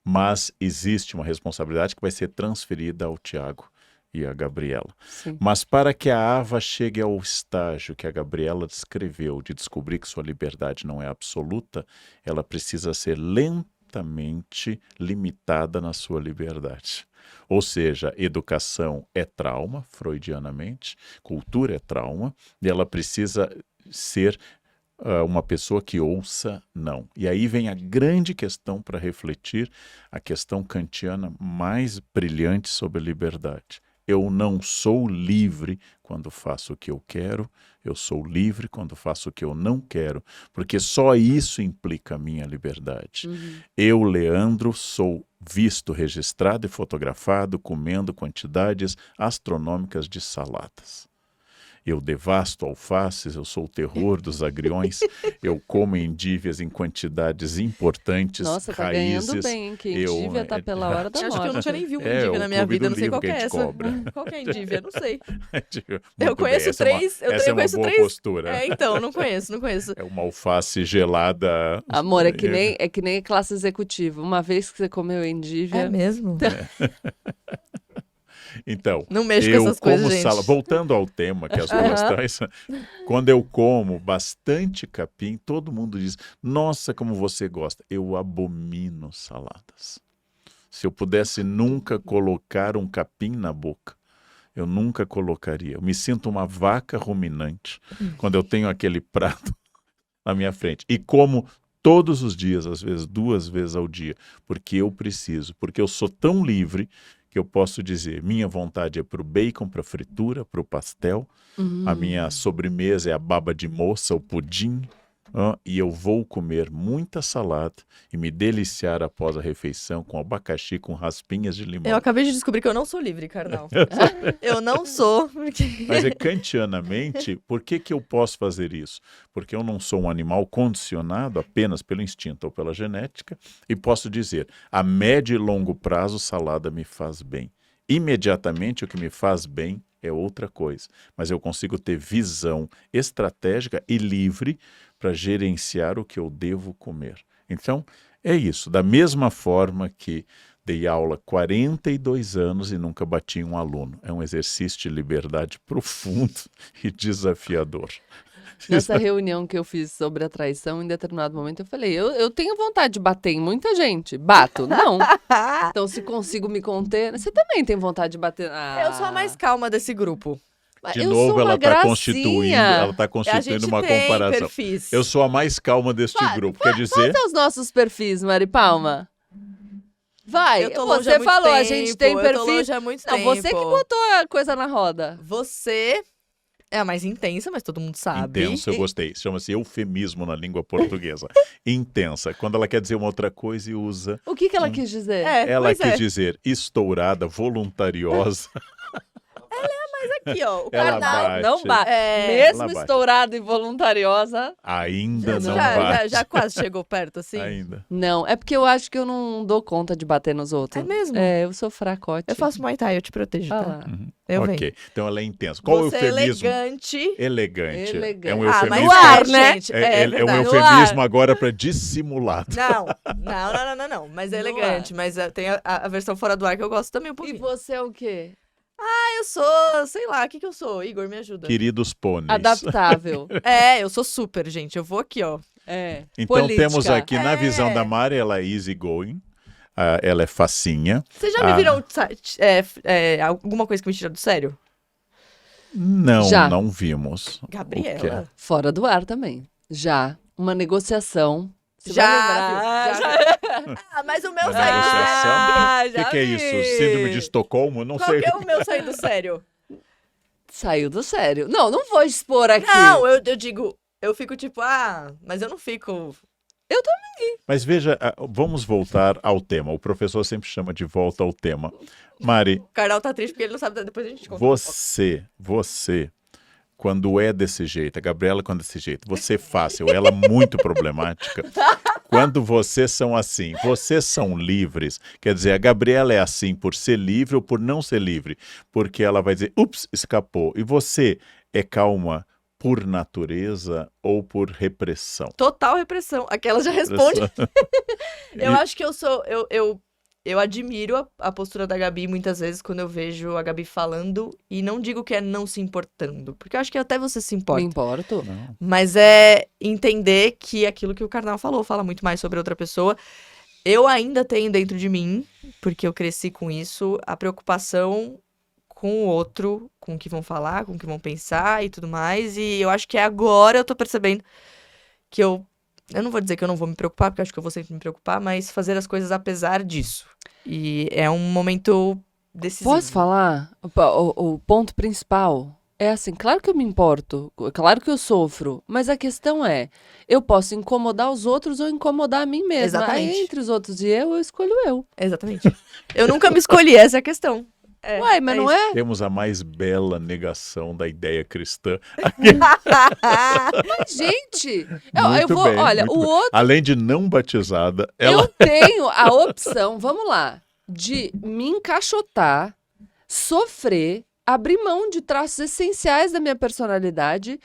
[SPEAKER 3] mas existe uma responsabilidade que vai ser transferida ao Tiago e a Gabriela.
[SPEAKER 2] Sim.
[SPEAKER 3] Mas para que a Ava chegue ao estágio que a Gabriela descreveu, de descobrir que sua liberdade não é absoluta, ela precisa ser lentamente limitada na sua liberdade. Ou seja, educação é trauma, freudianamente, cultura é trauma, e ela precisa ser uma pessoa que ouça não. E aí vem a grande questão para refletir, a questão kantiana mais brilhante sobre a liberdade. Eu não sou livre quando faço o que eu quero, eu sou livre quando faço o que eu não quero, porque só isso implica a minha liberdade. Eu, Leandro, sou visto, registrado e fotografado comendo quantidades astronômicas de saladas. Eu devasto alfaces, eu sou o terror dos agriões, eu como endívias em quantidades importantes,
[SPEAKER 2] Nossa, tá
[SPEAKER 3] raízes.
[SPEAKER 2] ganhando bem, hein? Que endívia tá pela hora da
[SPEAKER 1] Acho que eu
[SPEAKER 2] morte.
[SPEAKER 1] nunca nem vi uma
[SPEAKER 3] É,
[SPEAKER 1] endívia
[SPEAKER 3] o
[SPEAKER 1] na minha
[SPEAKER 3] clube
[SPEAKER 1] vida,
[SPEAKER 3] do
[SPEAKER 1] não sei qual
[SPEAKER 3] livro
[SPEAKER 1] que
[SPEAKER 3] que
[SPEAKER 1] é
[SPEAKER 3] a gente
[SPEAKER 1] essa.
[SPEAKER 3] cobra.
[SPEAKER 1] Qual que é a endívia? Não sei.
[SPEAKER 3] Muito
[SPEAKER 1] Eu conheço
[SPEAKER 3] bem,
[SPEAKER 1] três.
[SPEAKER 3] Essa é uma
[SPEAKER 1] conheço
[SPEAKER 3] boa
[SPEAKER 1] três.
[SPEAKER 3] postura.
[SPEAKER 1] Então, não conheço.
[SPEAKER 3] É uma alface gelada.
[SPEAKER 2] Amor, é que nem classe executiva. Uma vez que você comeu endívia...
[SPEAKER 1] É mesmo?
[SPEAKER 3] Então,
[SPEAKER 1] Não mexo com
[SPEAKER 3] eu
[SPEAKER 1] essas
[SPEAKER 3] como
[SPEAKER 1] coisas, gente.
[SPEAKER 3] salada. Voltando ao tema, que as questões, quando eu como bastante capim, todo mundo diz, nossa, como você gosta. Eu abomino saladas. Se eu pudesse nunca colocar um capim na boca, eu nunca colocaria. Eu me sinto uma vaca ruminante quando eu tenho aquele prato na minha frente. E como todos os dias, às vezes 2 vezes ao dia, porque eu preciso, porque eu sou tão livre que eu posso dizer, minha vontade é para o bacon, para a fritura, para o pastel, a minha sobremesa é a baba de moça, o pudim, e eu vou comer muita salada e me deliciar após a refeição com abacaxi, com raspinhas de limão.
[SPEAKER 1] Eu acabei de descobrir que eu não sou livre, Karnal. Eu não sou. Porque...
[SPEAKER 3] Mas kantianamente, por que eu posso fazer isso? Porque eu não sou um animal condicionado apenas pelo instinto ou pela genética e posso dizer, a médio e longo prazo, salada me faz bem. Imediatamente, o que me faz bem é outra coisa. Mas eu consigo ter visão estratégica e livre para gerenciar o que eu devo comer. Então, é isso. Da mesma forma que dei aula 42 anos e nunca bati um aluno. É um exercício de liberdade profundo e desafiador.
[SPEAKER 2] Nessa reunião que eu fiz sobre a traição, em determinado momento eu falei, eu tenho vontade de bater em muita gente. Bato? Não. Então, se consigo me conter... Você também tem vontade de bater...
[SPEAKER 1] Eu sou a mais calma desse grupo.
[SPEAKER 3] De
[SPEAKER 2] Eu
[SPEAKER 3] novo,
[SPEAKER 2] sou uma
[SPEAKER 3] ela está
[SPEAKER 2] gracinha.
[SPEAKER 3] constituindo
[SPEAKER 1] A
[SPEAKER 3] uma
[SPEAKER 1] gente tem
[SPEAKER 3] comparação.
[SPEAKER 1] perfis.
[SPEAKER 3] Eu sou a mais calma deste grupo. Quer dizer,
[SPEAKER 2] Quais são os nossos perfis, Mari Palma? Vai,
[SPEAKER 1] Eu tô longe há
[SPEAKER 2] você
[SPEAKER 1] muito
[SPEAKER 2] falou, a
[SPEAKER 1] tempo,
[SPEAKER 2] gente tem
[SPEAKER 1] eu tô
[SPEAKER 2] perfil...
[SPEAKER 1] longe há muito
[SPEAKER 2] Não,
[SPEAKER 1] tempo.
[SPEAKER 2] você que botou a coisa na roda.
[SPEAKER 1] Você é a mais intensa, mas todo mundo sabe.
[SPEAKER 3] intenso, eu gostei. Chama-se eufemismo na língua portuguesa. Intensa. Quando ela quer dizer uma outra coisa e usa...
[SPEAKER 2] O que ela quis dizer?
[SPEAKER 3] Ela
[SPEAKER 1] pois
[SPEAKER 3] quis dizer estourada, voluntariosa.
[SPEAKER 1] Aqui, ó. O
[SPEAKER 3] Ela
[SPEAKER 1] Karnal.
[SPEAKER 3] bate.
[SPEAKER 2] Não bate.
[SPEAKER 1] É,
[SPEAKER 2] Mesmo
[SPEAKER 3] ela bate.
[SPEAKER 2] estourada e voluntariosa.
[SPEAKER 3] Ainda não
[SPEAKER 1] já,
[SPEAKER 3] bate.
[SPEAKER 1] já quase chegou perto, assim.
[SPEAKER 3] Ainda.
[SPEAKER 2] Não, é porque eu acho que eu não dou conta de bater nos outros.
[SPEAKER 1] É mesmo?
[SPEAKER 2] É, eu sou fracote.
[SPEAKER 1] Eu faço Muay Thai, eu te protejo,
[SPEAKER 2] Ah
[SPEAKER 1] tá?
[SPEAKER 2] lá.
[SPEAKER 1] Eu
[SPEAKER 3] Ok.
[SPEAKER 1] venho.
[SPEAKER 3] Então ela é intensa. Qual
[SPEAKER 1] Você
[SPEAKER 3] o
[SPEAKER 1] é
[SPEAKER 3] eufemismo?
[SPEAKER 1] elegante.
[SPEAKER 3] Elegante.
[SPEAKER 2] Elegante.
[SPEAKER 3] É um
[SPEAKER 1] Ah, mas
[SPEAKER 3] eufemismo.
[SPEAKER 1] no ar,
[SPEAKER 2] né?
[SPEAKER 1] né? Gente,
[SPEAKER 3] É um
[SPEAKER 1] verdade.
[SPEAKER 3] eufemismo agora para dissimulado.
[SPEAKER 1] Não. Mas é
[SPEAKER 2] No
[SPEAKER 1] elegante. Mas tem a versão fora do ar que eu gosto também um
[SPEAKER 2] E
[SPEAKER 1] pouquinho.
[SPEAKER 2] você é o quê?
[SPEAKER 1] Eu sou, sei lá, o que eu sou? Igor, me ajuda.
[SPEAKER 3] Queridos pôneis.
[SPEAKER 2] Adaptável.
[SPEAKER 1] Eu sou super, gente. Eu vou aqui, ó.
[SPEAKER 2] É.
[SPEAKER 3] Então
[SPEAKER 2] Política.
[SPEAKER 3] temos aqui, na
[SPEAKER 1] É.
[SPEAKER 3] visão da Mari, ela é easy going. Ela é facinha.
[SPEAKER 1] Vocês já me viram alguma coisa que me tira do sério?
[SPEAKER 3] Não,
[SPEAKER 2] Já.
[SPEAKER 3] não vimos.
[SPEAKER 1] Gabriela.
[SPEAKER 2] Fora do ar também. Já. Uma negociação. Você
[SPEAKER 1] Já,
[SPEAKER 2] vai lembrar?
[SPEAKER 1] já. Mas o meu
[SPEAKER 3] Uma
[SPEAKER 1] sair do
[SPEAKER 3] negociação?
[SPEAKER 1] sério.
[SPEAKER 3] O que é isso? Síndrome de Estocolmo? Não
[SPEAKER 1] Qual
[SPEAKER 3] sei.
[SPEAKER 1] que é o meu sair do sério?
[SPEAKER 2] Saiu do sério. Não vou expor aqui.
[SPEAKER 1] Não, eu digo, eu fico tipo, mas eu não fico.
[SPEAKER 3] Mas veja, vamos voltar ao tema. O professor sempre chama de volta ao tema. Mari,
[SPEAKER 1] O Karnal tá triste porque ele não sabe, depois a gente conta.
[SPEAKER 3] você, quando é desse jeito, a Gabriela quando é desse jeito, você é fácil, ela muito problemática. Quando vocês são assim, vocês são livres, quer dizer, a Gabriela é assim por ser livre ou por não ser livre, porque ela vai dizer, ups, escapou. E você é calma por natureza ou por repressão?
[SPEAKER 1] Total repressão. Aquela já responde. Eu
[SPEAKER 3] E-
[SPEAKER 1] acho que eu sou. Eu admiro a postura da Gabi muitas vezes quando eu vejo a Gabi falando. E não digo que é não se importando. Porque eu acho que até você se
[SPEAKER 2] Me
[SPEAKER 1] importa.
[SPEAKER 2] importo.
[SPEAKER 3] Não.
[SPEAKER 1] Mas é entender que aquilo que o Karnal falou fala muito mais sobre outra pessoa. Eu ainda tenho dentro de mim, porque eu cresci com isso, a preocupação com o outro, com o que vão falar, com o que vão pensar e tudo mais. E eu acho que agora eu tô percebendo que eu não vou dizer que eu não vou me preocupar, porque eu acho que eu vou sempre me preocupar, mas fazer as coisas apesar disso. E é um momento decisivo.
[SPEAKER 2] Posso falar? O ponto principal é assim, claro que eu me importo, claro que eu sofro, mas a questão é, eu posso incomodar os outros ou incomodar a mim mesma.
[SPEAKER 1] Exatamente.
[SPEAKER 2] Aí, entre os outros e eu escolho eu.
[SPEAKER 1] Exatamente. Eu nunca me escolhi, essa é a questão.
[SPEAKER 2] Uai, mas não é?
[SPEAKER 3] Temos a mais bela negação da ideia cristã.
[SPEAKER 2] Mas, gente, eu
[SPEAKER 3] Muito
[SPEAKER 2] vou,
[SPEAKER 3] bem,
[SPEAKER 2] olha,
[SPEAKER 3] muito
[SPEAKER 2] o
[SPEAKER 3] bem.
[SPEAKER 2] outro,
[SPEAKER 3] Além de não batizada, ela
[SPEAKER 2] eu tenho a opção, vamos lá, de me encaixotar, sofrer, abrir mão de traços essenciais da minha personalidade,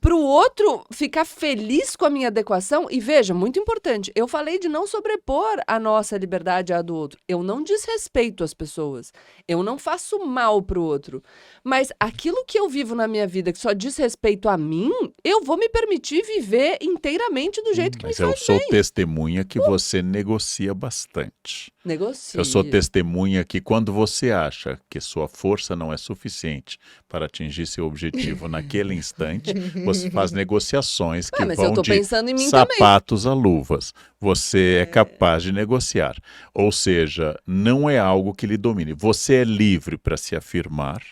[SPEAKER 2] pro outro ficar feliz com a minha adequação. E veja, muito importante, eu falei de não sobrepor a nossa liberdade à do outro. Eu não desrespeito as pessoas. Eu não faço mal pro outro. Mas aquilo que eu vivo na minha vida que só diz respeito a mim, eu vou me permitir viver inteiramente do jeito que
[SPEAKER 3] Mas
[SPEAKER 2] me
[SPEAKER 3] eu
[SPEAKER 2] faz
[SPEAKER 3] sou
[SPEAKER 2] bem.
[SPEAKER 3] testemunha que você negocia bastante.
[SPEAKER 2] Negocie.
[SPEAKER 3] Eu sou testemunha que quando você acha que sua força não é suficiente para atingir seu objetivo naquele instante, Você faz negociações que
[SPEAKER 2] Mas eu
[SPEAKER 3] vão
[SPEAKER 2] tô
[SPEAKER 3] de
[SPEAKER 2] pensando em mim também.
[SPEAKER 3] sapatos a luvas. Você é capaz de negociar. Ou seja, não é algo que lhe domine. Você é livre para se afirmar.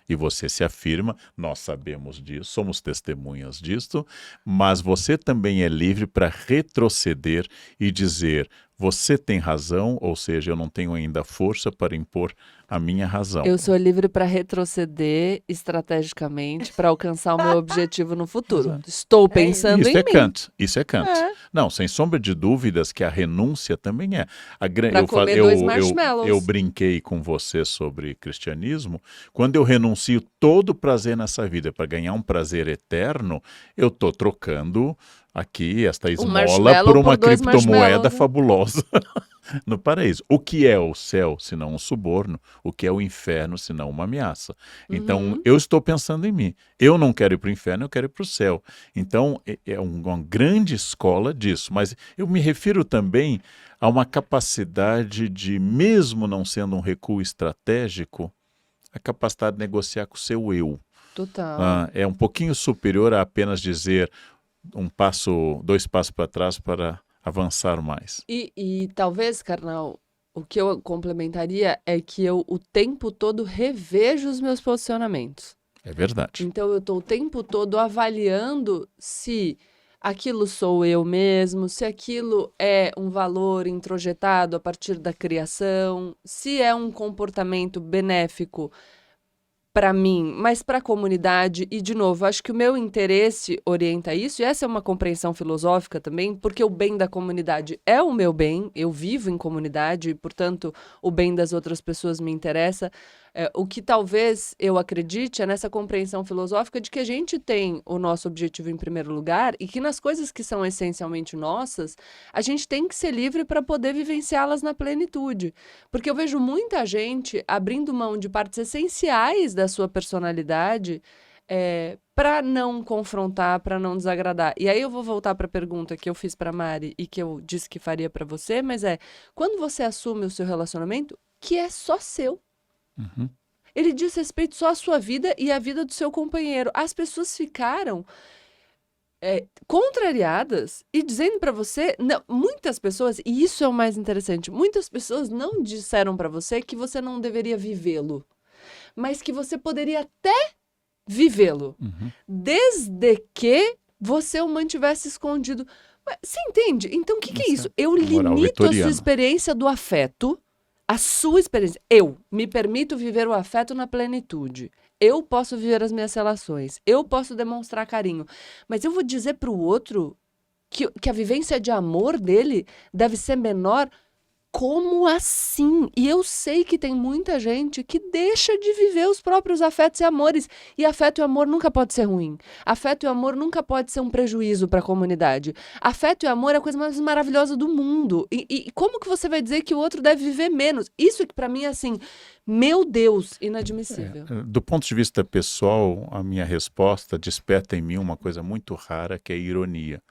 [SPEAKER 3] E você se afirma, nós sabemos disso, somos testemunhas disto, mas você também é livre para retroceder e dizer: você tem razão, ou seja, eu não tenho ainda força para impor a minha razão.
[SPEAKER 2] Eu sou livre para retroceder estrategicamente para alcançar o meu objetivo no futuro.
[SPEAKER 3] Exato.
[SPEAKER 2] Estou pensando
[SPEAKER 3] Isso
[SPEAKER 2] em
[SPEAKER 3] é
[SPEAKER 2] mim.
[SPEAKER 3] Kant, isso é Kant.
[SPEAKER 2] É.
[SPEAKER 3] Não, sem sombra de dúvidas que a renúncia também é.
[SPEAKER 2] Pra comer dois marshmallows.
[SPEAKER 3] Eu brinquei com você sobre cristianismo. Quando eu renuncio todo o prazer nessa vida para ganhar um prazer eterno, eu estou trocando aqui esta esmola
[SPEAKER 2] marshmallow
[SPEAKER 3] por uma
[SPEAKER 2] por dois
[SPEAKER 3] criptomoeda
[SPEAKER 2] marshmallows, né?
[SPEAKER 3] fabulosa no paraíso. O que é o céu, se não um suborno? O que é o inferno, se não uma ameaça? Então, eu estou pensando em mim. Eu não quero ir para o inferno, eu quero ir para o céu. Então, é uma grande escola disso. Mas eu me refiro também a uma capacidade de, mesmo não sendo um recuo estratégico, a capacidade de negociar com o seu eu.
[SPEAKER 2] Total.
[SPEAKER 3] É um pouquinho superior a apenas dizer dois passos para trás para avançar mais.
[SPEAKER 2] E talvez, Karnal, o que eu complementaria é que eu o tempo todo revejo os meus posicionamentos.
[SPEAKER 3] É verdade.
[SPEAKER 2] Então eu estou o tempo todo avaliando se aquilo sou eu mesmo, se aquilo é um valor introjetado a partir da criação, se é um comportamento benéfico para mim, mas para a comunidade. E, de novo, acho que o meu interesse orienta isso, e essa é uma compreensão filosófica também, porque o bem da comunidade é o meu bem, eu vivo em comunidade, e, portanto, o bem das outras pessoas me interessa. O que talvez eu acredite é nessa compreensão filosófica de que a gente tem o nosso objetivo em primeiro lugar e que nas coisas que são essencialmente nossas, a gente tem que ser livre para poder vivenciá-las na plenitude. Porque eu vejo muita gente abrindo mão de partes essenciais da sua personalidade para não confrontar, para não desagradar. E aí eu vou voltar para a pergunta que eu fiz para Mari e que eu disse que faria para você, mas quando você assume o seu relacionamento, que é só seu.
[SPEAKER 3] Uhum.
[SPEAKER 2] Ele diz respeito só à sua vida e à vida do seu companheiro. As pessoas ficaram contrariadas e dizendo para você, não, muitas pessoas, e isso é o mais interessante, muitas pessoas não disseram para você que você não deveria vivê-lo, mas que você poderia até vivê-lo, desde que você o mantivesse escondido. Mas, você entende? Então, o que é isso? Eu
[SPEAKER 3] Moral
[SPEAKER 2] limito a sua
[SPEAKER 3] vitoriana.
[SPEAKER 2] experiência do afeto, a sua experiência. Eu me permito viver o afeto na plenitude. Eu posso viver as minhas relações. Eu posso demonstrar carinho. Mas eu vou dizer para o outro que a vivência de amor dele deve ser menor. Como assim? E eu sei que tem muita gente que deixa de viver os próprios afetos e amores. E afeto e amor nunca pode ser ruim. Afeto e amor nunca pode ser um prejuízo para a comunidade. Afeto e amor é a coisa mais maravilhosa do mundo. E como que você vai dizer que o outro deve viver menos? Isso que para mim é assim, meu Deus, inadmissível.
[SPEAKER 3] Do ponto de vista pessoal, a minha resposta desperta em mim uma coisa muito rara, que é a ironia.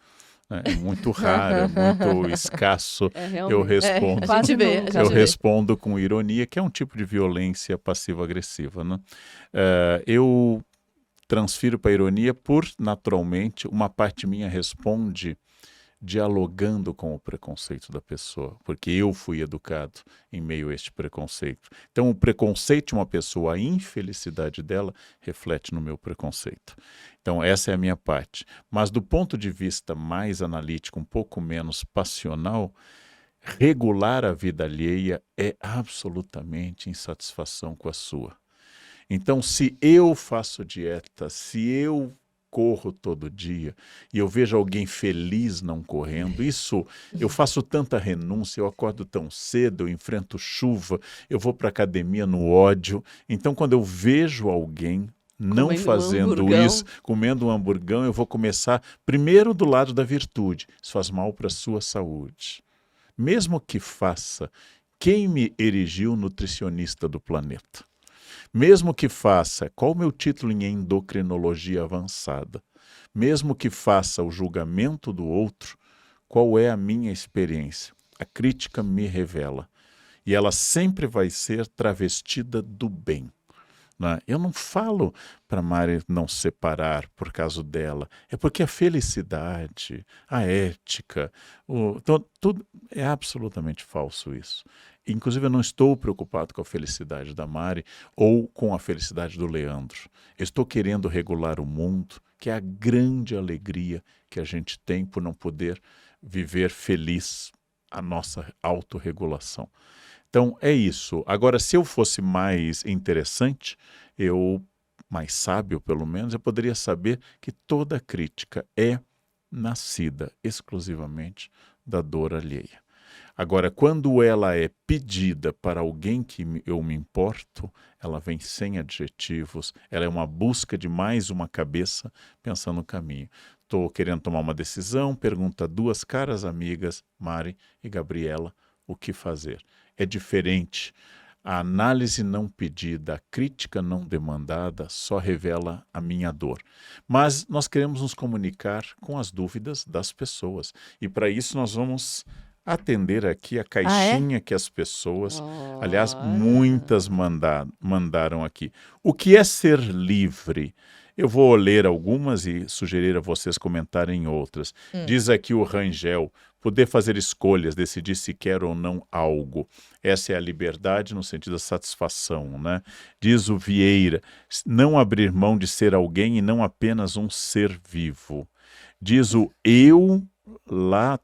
[SPEAKER 3] É muito raro, é muito escasso. Eu respondo.
[SPEAKER 1] a gente vê,
[SPEAKER 3] Eu respondo com ironia, que é um tipo de violência passivo-agressiva, né? Eu transfiro para a ironia naturalmente, uma parte minha responde dialogando com o preconceito da pessoa, porque eu fui educado em meio a este preconceito. Então, o preconceito de uma pessoa, a infelicidade dela, reflete no meu preconceito. Então, essa é a minha parte. Mas, do ponto de vista mais analítico, um pouco menos passional, regular a vida alheia é absolutamente insatisfação com a sua. Então, se eu faço dieta, se eu corro todo dia e eu vejo alguém feliz não correndo, eu faço tanta renúncia, eu acordo tão cedo, eu enfrento chuva, eu vou para a academia no ódio. Então, quando eu vejo alguém não
[SPEAKER 2] Comendo
[SPEAKER 3] fazendo isso, comendo um hamburgão, eu vou começar primeiro do lado da virtude. Isso faz mal para a sua saúde. Mesmo que faça, quem me erigiu nutricionista do planeta? Mesmo que faça, qual o meu título em endocrinologia avançada? Mesmo que faça o julgamento do outro, qual é a minha experiência? A crítica me revela. E ela sempre vai ser travestida do bem. né? Eu não falo para Mari não se separar por causa dela. É porque a felicidade, a ética, tudo é absolutamente falso isso. Inclusive, eu não estou preocupado com a felicidade da Mari ou com a felicidade do Leandro. Eu estou querendo regular o mundo, que é a grande alegria que a gente tem por não poder viver feliz, a nossa autorregulação. Então, é isso. Agora, se eu fosse mais interessante, mais sábio pelo menos, eu poderia saber que toda crítica é nascida exclusivamente da dor alheia. Agora, quando ela é pedida para alguém que eu me importo, ela vem sem adjetivos, ela é uma busca de mais uma cabeça pensando no caminho. Estou querendo tomar uma decisão, pergunta a duas caras amigas, Mari e Gabriela, o que fazer. É diferente. A análise não pedida, a crítica não demandada só revela a minha dor. Mas nós queremos nos comunicar com as dúvidas das pessoas. E para isso nós vamos atender aqui a caixinha que as pessoas, aliás, muitas mandaram aqui. O que é ser livre? Eu vou ler algumas e sugerir a vocês comentarem outras. Diz aqui o Rangel, poder fazer escolhas, decidir se quer ou não algo. Essa é a liberdade no sentido da satisfação, né? Diz o Vieira, não abrir mão de ser alguém e não apenas um ser vivo. Diz o eu.latarg.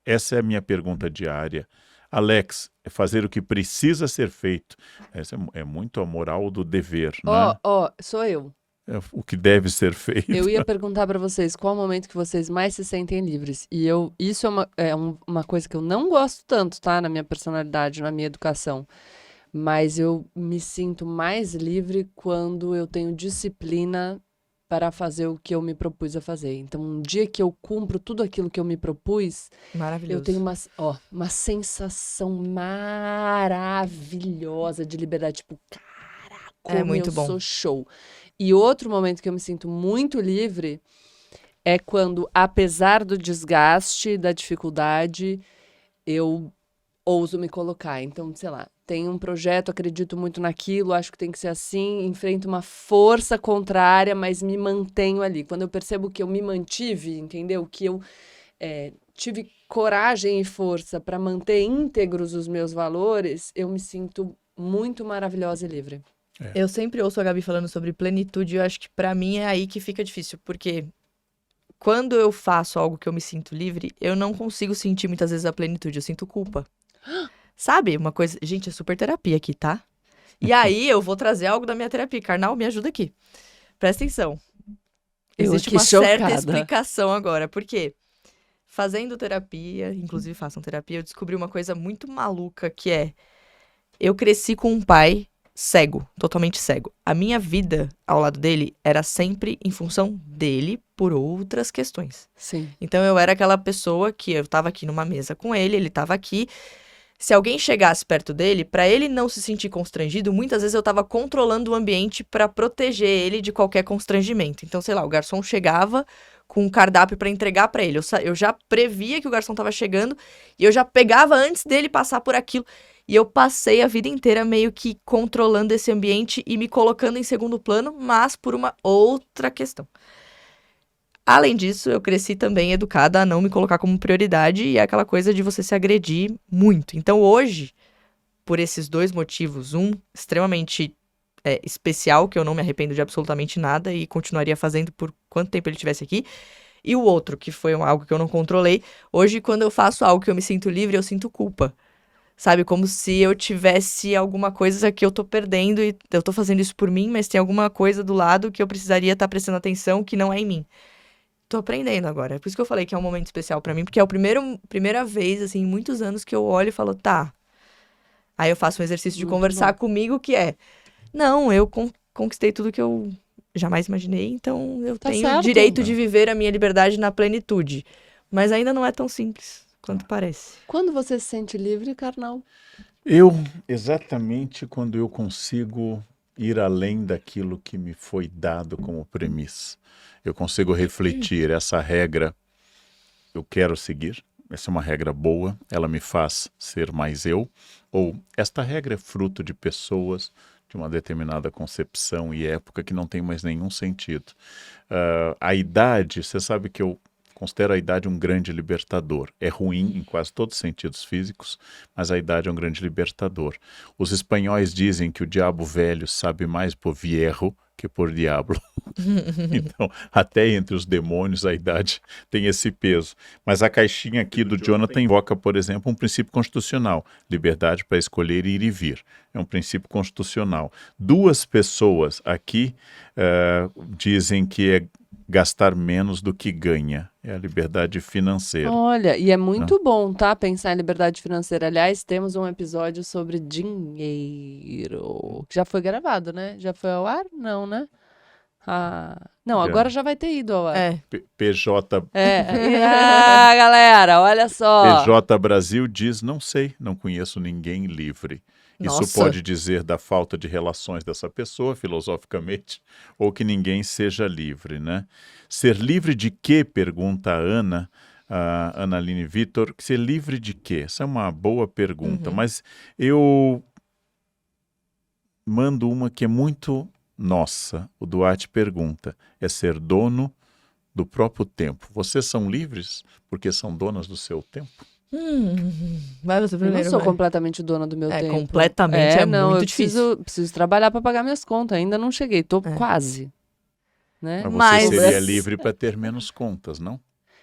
[SPEAKER 3] Essa é a minha pergunta diária. Alex, é fazer o que precisa ser feito. Essa é muito a moral do dever, né?
[SPEAKER 2] Sou eu.
[SPEAKER 3] É o que deve ser feito.
[SPEAKER 2] Eu ia perguntar para vocês qual o momento que vocês mais se sentem livres. E isso é uma coisa que eu não gosto tanto, tá? Na minha personalidade, na minha educação. Mas eu me sinto mais livre quando eu tenho disciplina para fazer o que eu me propus a fazer. Então, um dia que eu cumpro tudo aquilo que eu me propus,
[SPEAKER 1] Maravilhoso.
[SPEAKER 2] eu tenho uma sensação maravilhosa de liberdade. Tipo, cara, como
[SPEAKER 1] muito
[SPEAKER 2] eu
[SPEAKER 1] bom.
[SPEAKER 2] sou show. E outro momento que eu me sinto muito livre é quando, apesar do desgaste, da dificuldade, eu ouso me colocar. Então, sei lá, tenho um projeto, acredito muito naquilo, acho que tem que ser assim, enfrento uma força contrária, mas me mantenho ali. Quando eu percebo que eu me mantive, entendeu? Que eu tive coragem e força para manter íntegros os meus valores, eu me sinto muito maravilhosa e livre.
[SPEAKER 1] Eu sempre ouço a Gabi falando sobre plenitude e eu acho que pra mim é aí que fica difícil, porque quando eu faço algo que eu me sinto livre, eu não consigo sentir muitas vezes a plenitude, eu sinto culpa. Sabe? Uma coisa... Gente, é super terapia aqui, tá? E aí eu vou trazer algo da minha terapia. Karnal, me ajuda aqui. Presta atenção. Existe
[SPEAKER 2] aqui
[SPEAKER 1] uma certa
[SPEAKER 2] chocada.
[SPEAKER 1] explicação agora. Por quê? Fazendo terapia, inclusive façam terapia, eu descobri uma coisa muito maluca que é... Eu cresci com um pai cego, totalmente cego. A minha vida ao lado dele era sempre em função dele por outras questões.
[SPEAKER 2] Sim.
[SPEAKER 1] Então eu era aquela pessoa que eu tava aqui numa mesa com ele, ele tava aqui. Se alguém chegasse perto dele, pra ele não se sentir constrangido, muitas vezes eu tava controlando o ambiente pra proteger ele de qualquer constrangimento. Então, sei lá, o garçom chegava com um cardápio pra entregar pra ele. Eu já previa que o garçom tava chegando e eu já pegava antes dele passar por aquilo. E eu passei a vida inteira meio que controlando esse ambiente e me colocando em segundo plano, mas por uma outra questão. Além disso, eu cresci também educada a não me colocar como prioridade e é aquela coisa de você se agredir muito. Então hoje, por esses dois motivos, um extremamente especial, que eu não me arrependo de absolutamente nada e continuaria fazendo por quanto tempo ele estivesse aqui, e o outro, que foi algo que eu não controlei, hoje quando eu faço algo que eu me sinto livre, eu sinto culpa. Sabe, como se eu tivesse alguma coisa que eu tô perdendo e eu tô fazendo isso por mim, mas tem alguma coisa do lado que eu precisaria estar prestando atenção que não é em mim. Tô aprendendo agora. É por isso que eu falei que é um momento especial pra mim, porque é a primeira vez, assim, em muitos anos que eu olho e falo, tá. Aí eu faço um exercício de
[SPEAKER 2] Muito
[SPEAKER 1] conversar
[SPEAKER 2] bom.
[SPEAKER 1] comigo que é, não, eu conquistei tudo que eu jamais imaginei, então eu
[SPEAKER 2] Tá
[SPEAKER 1] tenho o
[SPEAKER 2] certo.
[SPEAKER 1] direito de viver a minha liberdade na plenitude. Mas ainda não é tão simples quanto parece.
[SPEAKER 2] Quando você se sente livre, Karnal?
[SPEAKER 3] Exatamente quando eu consigo ir além daquilo que me foi dado como premissa. Eu consigo refletir essa regra, eu quero seguir, essa é uma regra boa, ela me faz ser mais eu, ou esta regra é fruto de pessoas, de uma determinada concepção e época que não tem mais nenhum sentido. A idade, você sabe que eu considero a idade um grande libertador. É ruim em quase todos os sentidos físicos, mas a idade é um grande libertador. Os espanhóis dizem que o diabo velho sabe mais por viejo que por diablo. Então, até entre os demônios a idade tem esse peso. Mas a caixinha aqui do Jonathan invoca, por exemplo, um princípio constitucional. Liberdade para escolher ir e vir. É um princípio constitucional. 2 pessoas aqui dizem que é gastar menos do que ganha. É a liberdade financeira.
[SPEAKER 2] Olha, e é muito bom, tá? Pensar em liberdade financeira. Aliás, temos um episódio sobre dinheiro, que já foi gravado, né? Já foi ao ar? Não, né? Não, agora já vai ter ido ao ar.
[SPEAKER 1] É.
[SPEAKER 3] PJ
[SPEAKER 2] Galera, olha só.
[SPEAKER 3] PJ Brasil diz, não sei, não conheço ninguém livre. Isso
[SPEAKER 1] Nossa.
[SPEAKER 3] pode dizer da falta de relações dessa pessoa, filosoficamente, ou que ninguém seja livre, né? Ser livre de quê? Pergunta a Ana Aline Vitor. Ser livre de quê? Essa é uma boa pergunta, mas eu mando uma que é muito nossa. O Duarte pergunta, é ser dono do próprio tempo. Vocês são livres porque são donas do seu tempo?
[SPEAKER 1] Vai você
[SPEAKER 2] Eu
[SPEAKER 1] primeiro.
[SPEAKER 2] não sou
[SPEAKER 1] vai.
[SPEAKER 2] completamente dona do meu tempo.
[SPEAKER 1] Completamente, é
[SPEAKER 2] não,
[SPEAKER 1] muito
[SPEAKER 2] eu
[SPEAKER 1] difícil.
[SPEAKER 2] preciso trabalhar para pagar minhas contas. Ainda não cheguei, tô quase. Né?
[SPEAKER 3] Mas você seria
[SPEAKER 1] Mas-
[SPEAKER 3] livre para ter menos contas, não?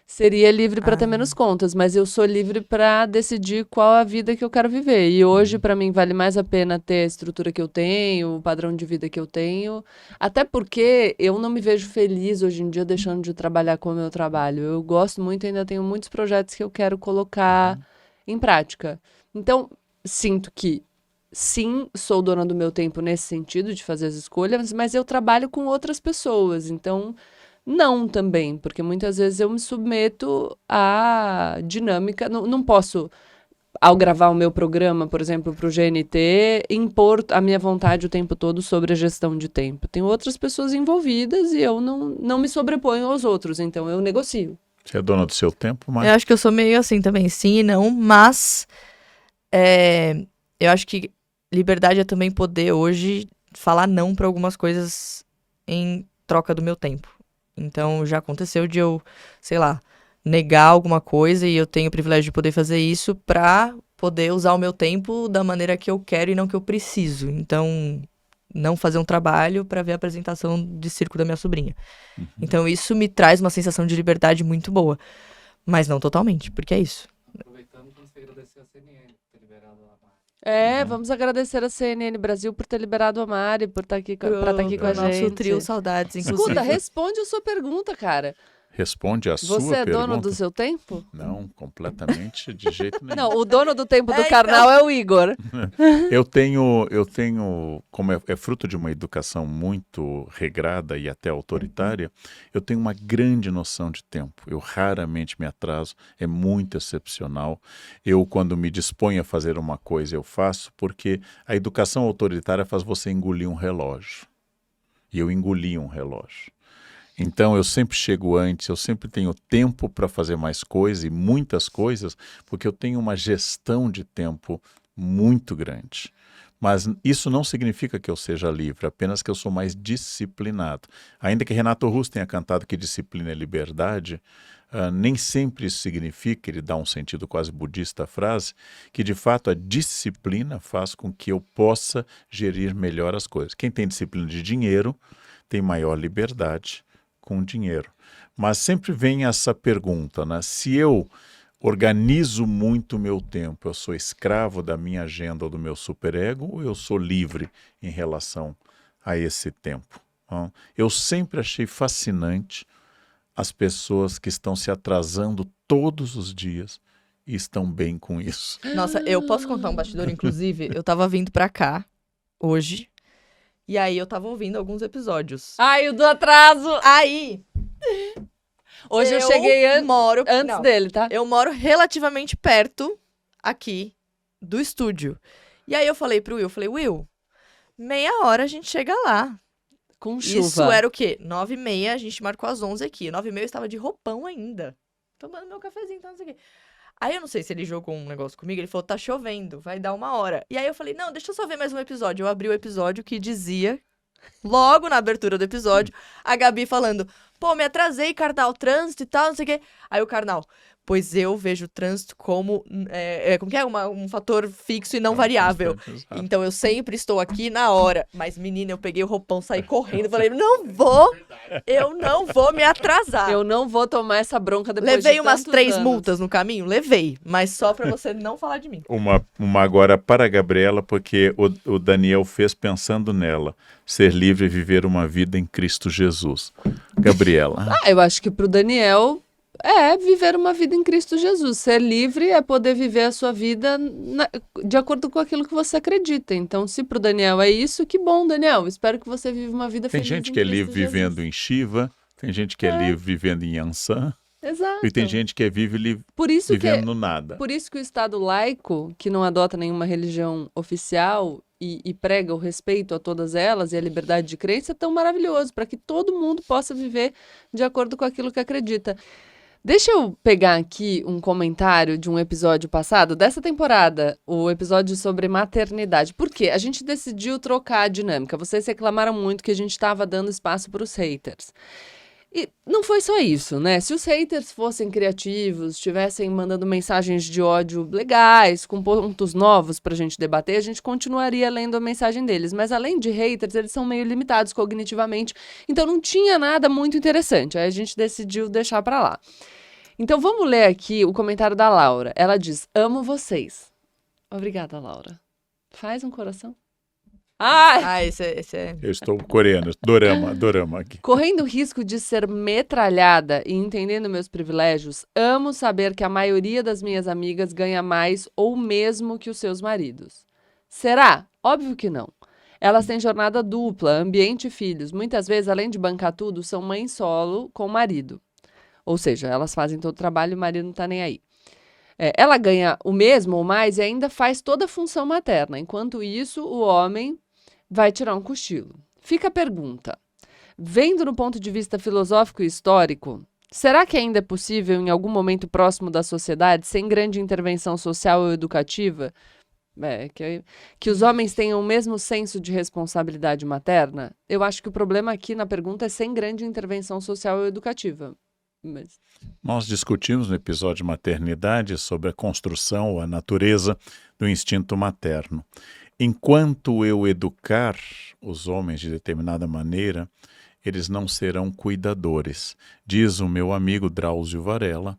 [SPEAKER 2] Seria livre para ter menos contas, mas eu sou livre para decidir qual a vida que eu quero viver. E hoje, para mim, vale mais a pena ter a estrutura que eu tenho, o padrão de vida que eu tenho. Até porque eu não me vejo feliz hoje em dia deixando de trabalhar com o meu trabalho. Eu gosto muito e ainda tenho muitos projetos que eu quero colocar em prática. Então, sinto que sim, sou dona do meu tempo nesse sentido de fazer as escolhas, mas eu trabalho com outras pessoas. Então, não também, porque muitas vezes eu me submeto à dinâmica. Não posso, ao gravar o meu programa, por exemplo, para o GNT, impor a minha vontade o tempo todo sobre a gestão de tempo. Tem outras pessoas envolvidas e eu não me sobreponho aos outros, então eu negocio.
[SPEAKER 3] Você é dona do seu tempo, mas
[SPEAKER 1] Eu acho que eu sou meio assim também, sim e não, mas eu acho que liberdade é também poder hoje falar não pra algumas coisas em troca do meu tempo. Então já aconteceu de eu, sei lá, negar alguma coisa e eu tenho o privilégio de poder fazer isso pra poder usar o meu tempo da maneira que eu quero e não que eu preciso. Então, não fazer um trabalho pra ver a apresentação de circo da minha sobrinha. Então isso me traz uma sensação de liberdade muito boa. Mas não totalmente, porque é isso.
[SPEAKER 4] Aproveitando, vamos agradecer a CNN por ter liberado a Mari.
[SPEAKER 2] Vamos agradecer a CNN Brasil por ter liberado a Mari, por estar aqui, pra estar aqui com a gente.
[SPEAKER 1] Nosso trio saudades, inclusive.
[SPEAKER 2] Escuta, responde a sua pergunta, cara.
[SPEAKER 3] responde a sua
[SPEAKER 2] Você é
[SPEAKER 3] pergunta.
[SPEAKER 2] dono do seu tempo?
[SPEAKER 3] Não, completamente de jeito nenhum.
[SPEAKER 2] Não, o dono do tempo do carnal é o Igor.
[SPEAKER 3] Eu tenho, como é fruto de uma educação muito regrada e até autoritária, eu tenho uma grande noção de tempo. Eu raramente me atraso, é muito excepcional. Eu, quando me disponho a fazer uma coisa, eu faço, porque a educação autoritária faz você engolir um relógio. E eu engoli um relógio. Então eu sempre chego antes, eu sempre tenho tempo para fazer mais coisas e muitas coisas, porque eu tenho uma gestão de tempo muito grande. Mas isso não significa que eu seja livre, apenas que eu sou mais disciplinado. Ainda que Renato Russo tenha cantado que disciplina é liberdade, nem sempre isso significa, ele dá um sentido quase budista à frase, que de fato a disciplina faz com que eu possa gerir melhor as coisas. Quem tem disciplina de dinheiro tem maior liberdade com dinheiro. Mas sempre vem essa pergunta, né? Se eu organizo muito o meu tempo, eu sou escravo da minha agenda ou do meu superego, ou eu sou livre em relação a esse tempo? Então, eu sempre achei fascinante as pessoas que estão se atrasando todos os dias e estão bem com isso.
[SPEAKER 1] Nossa, eu posso contar um bastidor, inclusive? Eu tava vindo pra cá hoje, e aí eu tava ouvindo alguns episódios.
[SPEAKER 2] Ai, o do atraso!
[SPEAKER 1] Aí,
[SPEAKER 2] Hoje eu cheguei
[SPEAKER 1] moro
[SPEAKER 2] antes
[SPEAKER 1] não,
[SPEAKER 2] dele, tá?
[SPEAKER 1] Eu moro relativamente perto aqui do estúdio. E aí eu falei pro Will, Will, meia hora a gente chega lá.
[SPEAKER 2] Com chuva.
[SPEAKER 1] Isso era o quê? 9h30, a gente marcou às 11 aqui. 9h30 eu estava de roupão ainda. Tomando meu cafezinho, então não sei o quê. Aí eu não sei se ele jogou um negócio comigo, ele falou, tá chovendo, vai dar 1 hora. E aí eu falei, não, deixa eu só ver mais um episódio. Eu abri o episódio que dizia, logo na abertura do episódio, a Gabi falando, pô, me atrasei, Karnal, trânsito e tal, não sei o quê. Aí o Karnal, pois eu vejo o trânsito como, como que é? Um fator fixo e não variável.
[SPEAKER 3] Exato.
[SPEAKER 1] Então eu sempre estou aqui na hora. Mas, menina, eu peguei o roupão, saí correndo, falei, eu não vou me atrasar.
[SPEAKER 2] Eu não vou tomar essa bronca depois
[SPEAKER 1] Levei
[SPEAKER 2] de
[SPEAKER 1] umas
[SPEAKER 2] tantos
[SPEAKER 1] 3
[SPEAKER 2] anos.
[SPEAKER 1] multas no caminho? Levei. Mas só pra você não falar de mim.
[SPEAKER 3] Uma agora para a Gabriela, porque o Daniel fez pensando nela. Ser livre e viver uma vida em Cristo Jesus. Gabriela.
[SPEAKER 2] Eu acho que pro Daniel é viver uma vida em Cristo Jesus. Ser livre é poder viver a sua vida de acordo com aquilo que você acredita. Então, se pro Daniel é isso, que bom, Daniel. Espero que você viva uma vida
[SPEAKER 3] Tem
[SPEAKER 2] feliz
[SPEAKER 3] gente
[SPEAKER 2] em
[SPEAKER 3] que é
[SPEAKER 2] Cristo
[SPEAKER 3] livre
[SPEAKER 2] Jesus.
[SPEAKER 3] vivendo em Shiva, tem gente que é livre vivendo em Yansan,
[SPEAKER 2] Exato.
[SPEAKER 3] e tem gente que é
[SPEAKER 2] Por isso
[SPEAKER 3] vivendo
[SPEAKER 2] que
[SPEAKER 3] no nada.
[SPEAKER 2] Por isso que o Estado laico, que não adota nenhuma religião oficial e prega o respeito a todas elas e a liberdade de crença, é tão maravilhoso, para que todo mundo possa viver de acordo com aquilo que acredita. Deixa eu pegar aqui um comentário de um episódio passado, dessa temporada, o episódio sobre maternidade. Por quê? A gente decidiu trocar a dinâmica. Vocês reclamaram muito que a gente estava dando espaço para os haters. E não foi só isso, né? Se os haters fossem criativos, estivessem mandando mensagens de ódio legais, com pontos novos pra gente debater, a gente continuaria lendo a mensagem deles. Mas além de haters, eles são meio limitados cognitivamente, então não tinha nada muito interessante. Aí a gente decidiu deixar pra lá. Então vamos ler aqui o comentário da Laura. Ela diz, amo vocês. Obrigada, Laura. Faz um coração. Ai!
[SPEAKER 1] Ah, esse é...
[SPEAKER 3] Eu estou coreano, dorama aqui.
[SPEAKER 2] Correndo o risco de ser metralhada e entendendo meus privilégios, amo saber que a maioria das minhas amigas ganha mais ou mesmo que os seus maridos. Será? Óbvio que não. Elas têm jornada dupla, ambiente e filhos. Muitas vezes, além de bancar tudo, são mãe solo com marido. Ou seja, elas fazem todo o trabalho e o marido não está nem aí. Ela ganha o mesmo ou mais e ainda faz toda a função materna. Enquanto isso, o homem vai tirar um cochilo. Fica a pergunta. Vendo no ponto de vista filosófico e histórico, será que ainda é possível, em algum momento próximo da sociedade, sem grande intervenção social ou educativa, que os homens tenham o mesmo senso de responsabilidade materna? Eu acho que o problema aqui na pergunta é sem grande intervenção social ou educativa. Mas...
[SPEAKER 3] Nós discutimos no episódio de maternidade sobre a construção, a natureza do instinto materno. Enquanto eu educar os homens de determinada maneira, eles não serão cuidadores. Diz o meu amigo Drauzio Varela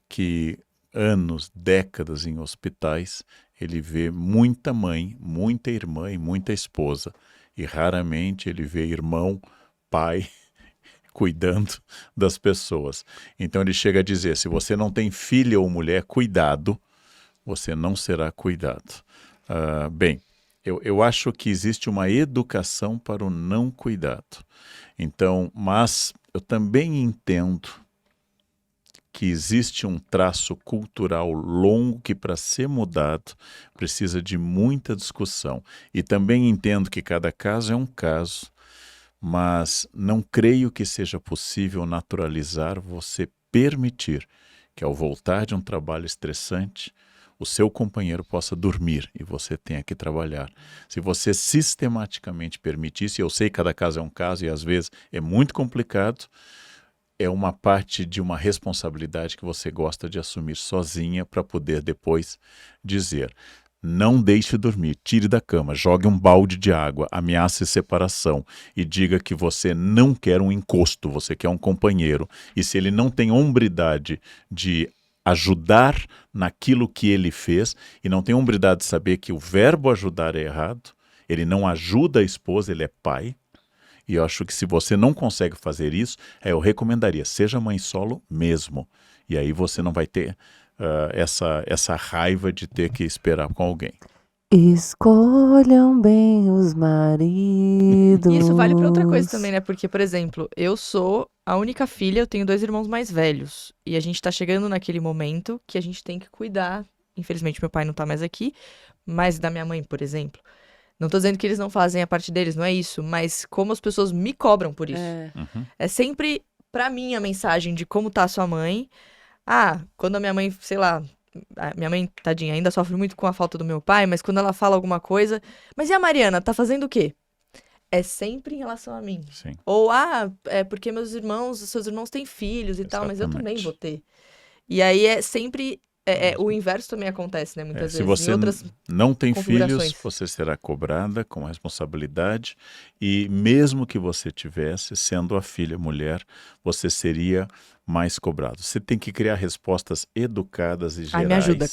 [SPEAKER 3] que anos, décadas em hospitais, ele vê muita mãe, muita irmã e muita esposa. E raramente ele vê irmão, pai, cuidando das pessoas. Então ele chega a dizer, se você não tem filha ou mulher, cuidado, você não será cuidado. Bem, eu acho que existe uma educação para o não cuidado. Então, mas eu também entendo que existe um traço cultural longo que, para ser mudado, precisa de muita discussão. E também entendo que cada caso é um caso, mas não creio que seja possível naturalizar você permitir que, ao voltar de um trabalho estressante, o seu companheiro possa dormir e você tenha que trabalhar. Se você sistematicamente permitisse, eu sei que cada caso é um caso e às vezes é muito complicado, é uma parte de uma responsabilidade que você gosta de assumir sozinha para poder depois dizer, não deixe dormir, tire da cama, jogue um balde de água, ameace separação e diga que você não quer um encosto, você quer um companheiro. E se ele não tem hombridade de ajudar naquilo que ele fez e não tem hombridade de saber que o verbo ajudar é errado, ele não ajuda a esposa, ele é pai. E eu acho que se você não consegue fazer isso, eu recomendaria, seja mãe solo mesmo. E aí você não vai ter essa raiva de ter que esperar com alguém.
[SPEAKER 2] Escolham bem os maridos.
[SPEAKER 1] E isso vale pra outra coisa também, né? Porque, por exemplo, eu sou a única filha, eu tenho 2 irmãos mais velhos. E a gente tá chegando naquele momento que a gente tem que cuidar. Infelizmente, meu pai não tá mais aqui, mas da minha mãe, por exemplo. Não tô dizendo que eles não fazem a parte deles, não é isso. Mas como as pessoas me cobram por isso. É sempre, pra mim, a mensagem de como tá a sua mãe. Ah, quando a minha mãe, sei lá, minha mãe, tadinha, ainda sofre muito com a falta do meu pai, mas quando ela fala alguma coisa, mas e a Mariana, tá fazendo o quê? É sempre em relação a mim.
[SPEAKER 3] Sim.
[SPEAKER 1] Ou, é porque seus irmãos têm filhos e tal, mas eu também
[SPEAKER 3] Exatamente.
[SPEAKER 1] vou ter. E aí é sempre, o inverso também acontece, né, muitas
[SPEAKER 3] Se
[SPEAKER 1] vezes,
[SPEAKER 3] você
[SPEAKER 1] em outras
[SPEAKER 3] não tem filhos,
[SPEAKER 1] configurações.
[SPEAKER 3] você será cobrada com responsabilidade e mesmo que você tivesse, sendo a filha mulher, você seria mais cobrado. Você tem que criar respostas educadas e
[SPEAKER 1] Ai, me ajuda,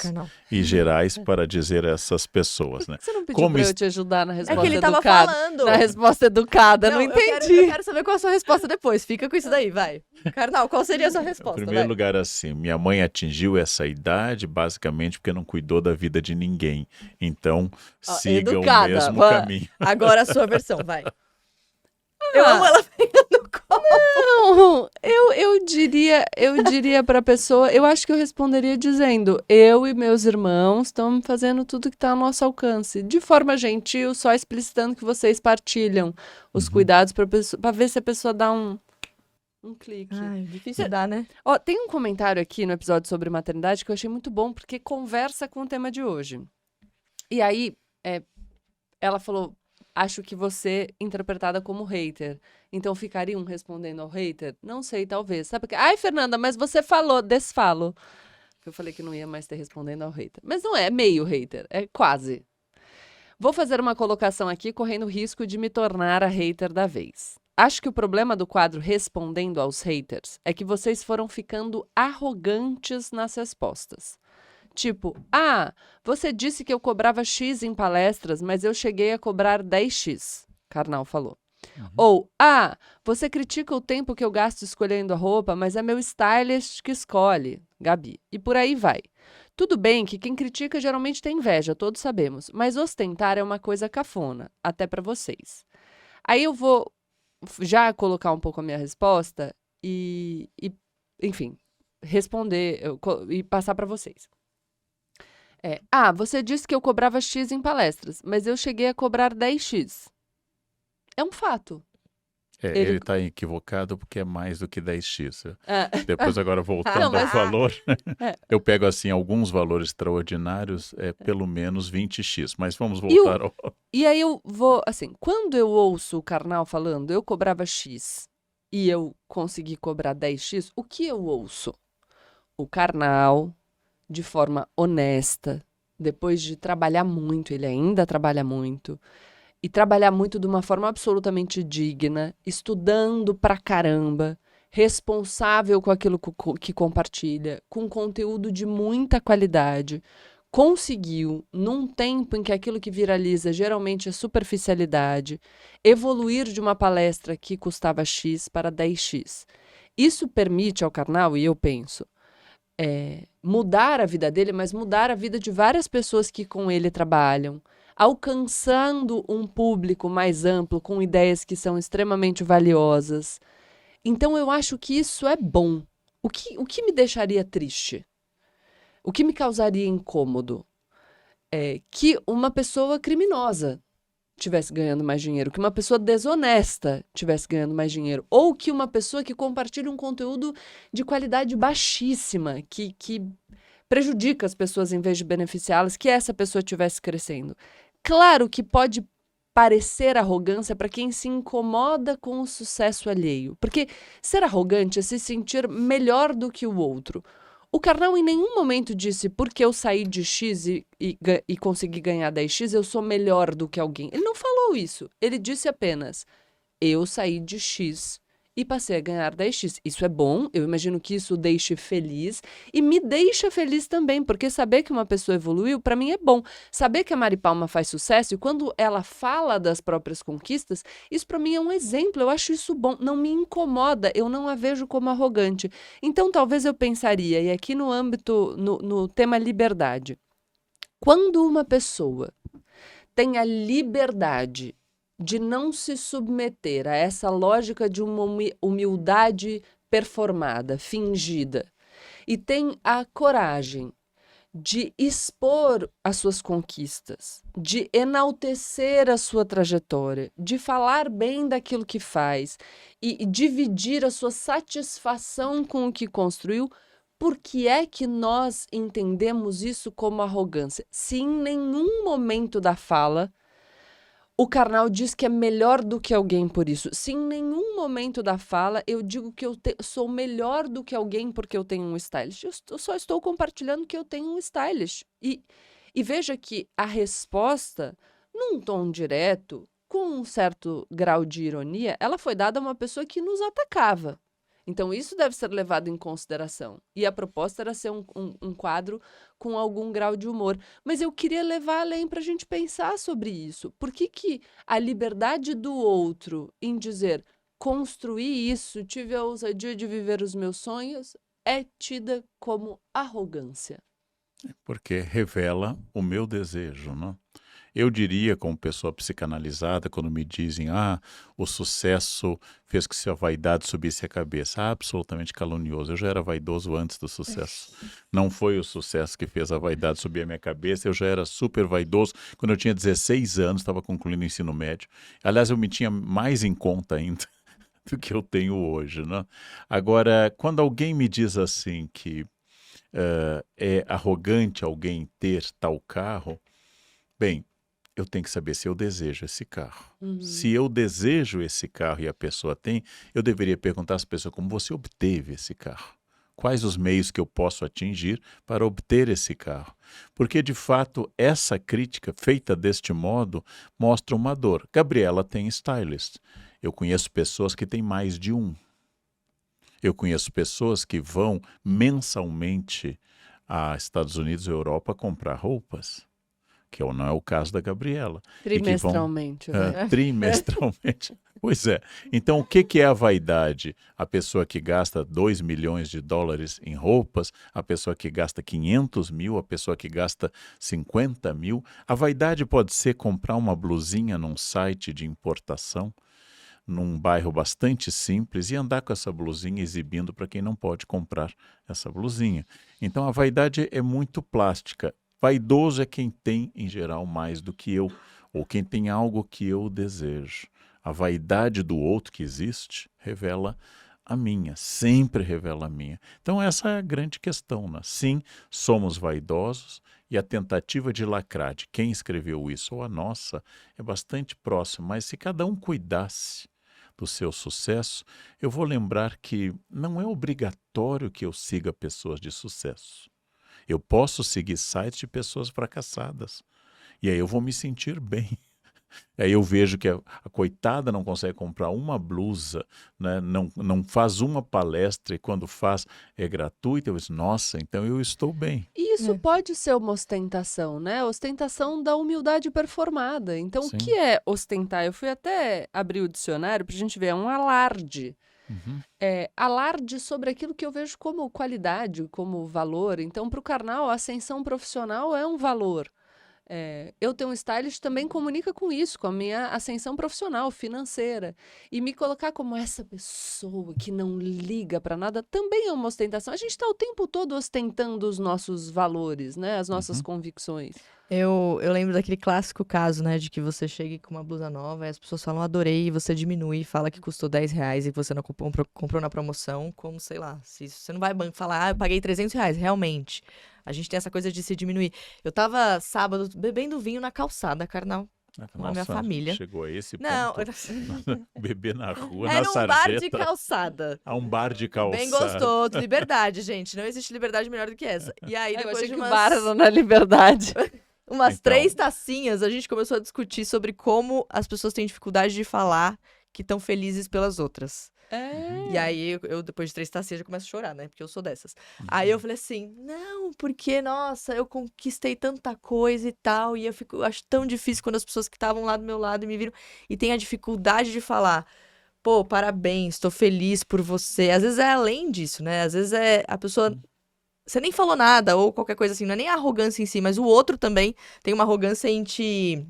[SPEAKER 3] gerais,
[SPEAKER 1] carnal.
[SPEAKER 3] para dizer a essas pessoas, né?
[SPEAKER 2] Por que você não pediu
[SPEAKER 3] Como
[SPEAKER 2] pra eu
[SPEAKER 3] est-
[SPEAKER 2] te ajudar na
[SPEAKER 1] É
[SPEAKER 2] resposta
[SPEAKER 1] que ele tava
[SPEAKER 2] educada?
[SPEAKER 1] falando.
[SPEAKER 2] Na resposta educada, não
[SPEAKER 1] eu
[SPEAKER 2] entendi.
[SPEAKER 1] quero saber qual é a sua resposta depois. Fica com isso daí, vai. Carnal, qual seria a sua
[SPEAKER 3] Em
[SPEAKER 1] resposta?
[SPEAKER 3] primeiro
[SPEAKER 1] Vai.
[SPEAKER 3] lugar, assim, minha mãe atingiu essa idade basicamente porque não cuidou da vida de ninguém. Então,
[SPEAKER 1] Ó,
[SPEAKER 3] siga o
[SPEAKER 1] educada,
[SPEAKER 3] mesmo
[SPEAKER 1] vai.
[SPEAKER 3] caminho.
[SPEAKER 1] Agora a sua versão, vai. Eu amo ela pegando copo.
[SPEAKER 2] Não, eu diria pra pessoa, eu acho que eu responderia dizendo, eu e meus irmãos estamos fazendo tudo que está ao nosso alcance, de forma gentil, só explicitando que vocês partilham os cuidados para ver se a pessoa dá um clique.
[SPEAKER 1] Ai, difícil dar, né?
[SPEAKER 2] Ó, tem um comentário aqui no episódio sobre maternidade que eu achei muito bom, porque conversa com o tema de hoje. E aí, ela falou, acho que você interpretada como hater. Então, ficariam respondendo ao hater? Não sei, talvez. Sabe porque, ai, Fernanda, mas você falou, desfalo. Eu falei que não ia mais ter respondendo ao hater. Mas não é meio hater, é quase. Vou fazer uma colocação aqui, correndo o risco de me tornar a hater da vez. Acho que o problema do quadro Respondendo aos Haters é que vocês foram ficando arrogantes nas respostas. Tipo, você disse que eu cobrava X em palestras, mas eu cheguei a cobrar 10X, Karnal falou. Ou, você critica o tempo que eu gasto escolhendo a roupa, mas é meu stylist que escolhe, Gabi. E por aí vai. Tudo bem que quem critica geralmente tem inveja, todos sabemos, mas ostentar é uma coisa cafona, até pra vocês. Aí eu vou já colocar um pouco a minha resposta e enfim, responder e passar pra vocês. Você disse que eu cobrava X em palestras, mas eu cheguei a cobrar 10X. É um fato.
[SPEAKER 3] Ele está equivocado porque é mais do que 10x.
[SPEAKER 2] É.
[SPEAKER 3] Depois, agora voltando
[SPEAKER 2] mas-
[SPEAKER 3] ao valor,
[SPEAKER 2] É.
[SPEAKER 3] eu pego assim alguns valores extraordinários, pelo menos 20x. Mas vamos
[SPEAKER 2] E o-
[SPEAKER 3] voltar ao...
[SPEAKER 2] E aí eu vou, assim, quando eu ouço o Karnal falando, eu cobrava X e eu consegui cobrar 10X, o que eu ouço? O Karnal, de forma honesta, depois de trabalhar muito, ele ainda trabalha muito, e trabalhar muito de uma forma absolutamente digna, estudando pra caramba, responsável com aquilo que compartilha, com conteúdo de muita qualidade, conseguiu, num tempo em que aquilo que viraliza geralmente é superficialidade, evoluir de uma palestra que custava X para 10X. Isso permite ao Karnal, e eu penso, mudar a vida dele, mas mudar a vida de várias pessoas que com ele trabalham, alcançando um público mais amplo, com ideias que são extremamente valiosas. Então, eu acho que isso é bom. O que me deixaria triste? O que me causaria incômodo? É que uma pessoa criminosa estivesse ganhando mais dinheiro, que uma pessoa desonesta estivesse ganhando mais dinheiro, ou que uma pessoa que compartilha um conteúdo de qualidade baixíssima, que prejudica as pessoas em vez de beneficiá-las, que essa pessoa estivesse crescendo. Claro que pode parecer arrogância para quem se incomoda com o sucesso alheio, porque ser arrogante é se sentir melhor do que o outro. O Karnal em nenhum momento disse, porque eu saí de X e consegui ganhar 10X, eu sou melhor do que alguém. Ele não falou isso. Ele disse apenas, eu saí de X e passei a ganhar 10X. Isso é bom, eu imagino que isso o deixe feliz e me deixa feliz também, porque saber que uma pessoa evoluiu, para mim é bom. Saber que a Mari Palma faz sucesso e quando ela fala das próprias conquistas, isso para mim é um exemplo, eu acho isso bom, não me incomoda, eu não a vejo como arrogante. Então talvez eu pensaria, e aqui no âmbito, no tema liberdade, quando uma pessoa tem a liberdade de não se submeter a essa lógica de uma humildade performada, fingida, e tem a coragem de expor as suas conquistas, de enaltecer a sua trajetória, de falar bem daquilo que faz e dividir a sua satisfação com o que construiu, por que é que nós entendemos isso como arrogância? Se em nenhum momento da fala o Karnal diz que é melhor do que alguém por isso. Se em nenhum momento da fala eu digo que eu sou melhor do que alguém porque eu tenho um stylist, eu só estou compartilhando que eu tenho um stylist. E veja que a resposta, num tom direto, com um certo grau de ironia, ela foi dada a uma pessoa que nos atacava. Então, isso deve ser levado em consideração. E a proposta era ser um quadro com algum grau de humor. Mas eu queria levar além para a gente pensar sobre isso. Por que a liberdade do outro em dizer construí isso, tive a ousadia de viver os meus sonhos, é tida como arrogância?
[SPEAKER 3] Porque revela o meu desejo, não? Eu diria, como pessoa psicanalizada, quando me dizem, o sucesso fez que sua vaidade subisse a cabeça. Absolutamente calunioso. Eu já era vaidoso antes do sucesso. Não foi o sucesso que fez a vaidade subir a minha cabeça. Eu já era super vaidoso. Quando eu tinha 16 anos, estava concluindo o ensino médio. Aliás, eu me tinha mais em conta ainda do que eu tenho hoje, né? Agora, quando alguém me diz assim que é arrogante alguém ter tal carro, bem, eu tenho que saber se eu desejo esse carro. Se eu desejo esse carro e a pessoa tem, eu deveria perguntar às pessoas como você obteve esse carro. Quais os meios que eu posso atingir para obter esse carro? Porque, de fato, essa crítica feita deste modo mostra uma dor. Gabriela tem stylist. Eu conheço pessoas que têm mais de um. Eu conheço pessoas que vão mensalmente a Estados Unidos e Europa comprar roupas, que não é o caso da Gabriela.
[SPEAKER 2] Trimestralmente, né?
[SPEAKER 3] Trimestralmente. Pois é. Então, o que é a vaidade? A pessoa que gasta 2 milhões de dólares em roupas, a pessoa que gasta 500 mil, a pessoa que gasta 50 mil. A vaidade pode ser comprar uma blusinha num site de importação, num bairro bastante simples, e andar com essa blusinha exibindo para quem não pode comprar essa blusinha. Então, a vaidade é muito plástica. Vaidoso é quem tem, em geral, mais do que eu, ou quem tem algo que eu desejo. A vaidade do outro que existe revela a minha, sempre revela a minha. Então essa é a grande questão, né? Sim, somos vaidosos e a tentativa de lacrar de quem escreveu isso, ou a nossa, é bastante próxima, mas se cada um cuidasse do seu sucesso, eu vou lembrar que não é obrigatório que eu siga pessoas de sucesso. Eu posso seguir sites de pessoas fracassadas. E aí eu vou me sentir bem. Aí eu vejo que a coitada não consegue comprar uma blusa, né? Não faz uma palestra e quando faz é gratuita. Eu digo, nossa, então eu estou bem.
[SPEAKER 2] E isso pode ser uma ostentação, né? Ostentação da humildade performada. Então,
[SPEAKER 3] Sim.
[SPEAKER 2] o que é ostentar? Eu fui até abrir o dicionário para a gente ver, é um alarde. Alarde sobre aquilo que eu vejo como qualidade, como valor. Então, para o Karnal, a ascensão profissional é um valor. Eu ter um stylist também comunica com isso, com a minha ascensão profissional, financeira. E me colocar como essa pessoa que não liga para nada também é uma ostentação. A gente está o tempo todo ostentando os nossos valores, né? As nossas convicções.
[SPEAKER 1] Eu lembro daquele clássico caso, né, de que você chega com uma blusa nova e as pessoas falam adorei, e você diminui e fala que custou 10 reais e que você não comprou na promoção, como, sei lá, se você não vai falar, eu paguei 300 reais, realmente. A gente tem essa coisa de se diminuir. Eu tava sábado bebendo vinho na calçada, Karnal, com a minha família.
[SPEAKER 3] Chegou a esse ponto.
[SPEAKER 1] Não,
[SPEAKER 3] Beber na rua, na
[SPEAKER 1] era um
[SPEAKER 3] sarjeta.
[SPEAKER 1] bar de calçada.
[SPEAKER 3] Um bar de calçada.
[SPEAKER 1] Bem gostoso, liberdade, gente. Não existe liberdade melhor do que essa. E aí,
[SPEAKER 2] Eu
[SPEAKER 1] depois
[SPEAKER 2] achei
[SPEAKER 1] de
[SPEAKER 2] que
[SPEAKER 1] umas...
[SPEAKER 2] o bar era na liberdade.
[SPEAKER 1] Umas
[SPEAKER 3] Então.
[SPEAKER 1] 3 tacinhas, a gente começou a discutir sobre como as pessoas têm dificuldade de falar que estão felizes pelas outras. E aí, eu depois de 3 tacinhas, já começo a chorar, né? Porque eu sou dessas. Aí eu falei assim, não, porque, nossa, eu conquistei tanta coisa e tal, e eu acho tão difícil quando as pessoas que estavam lá do meu lado me viram e têm a dificuldade de falar, pô, parabéns, tô feliz por você. Às vezes é além disso, né? Às vezes é a pessoa... Você nem falou nada, ou qualquer coisa assim, não é nem a arrogância em si, mas o outro também tem uma arrogância em te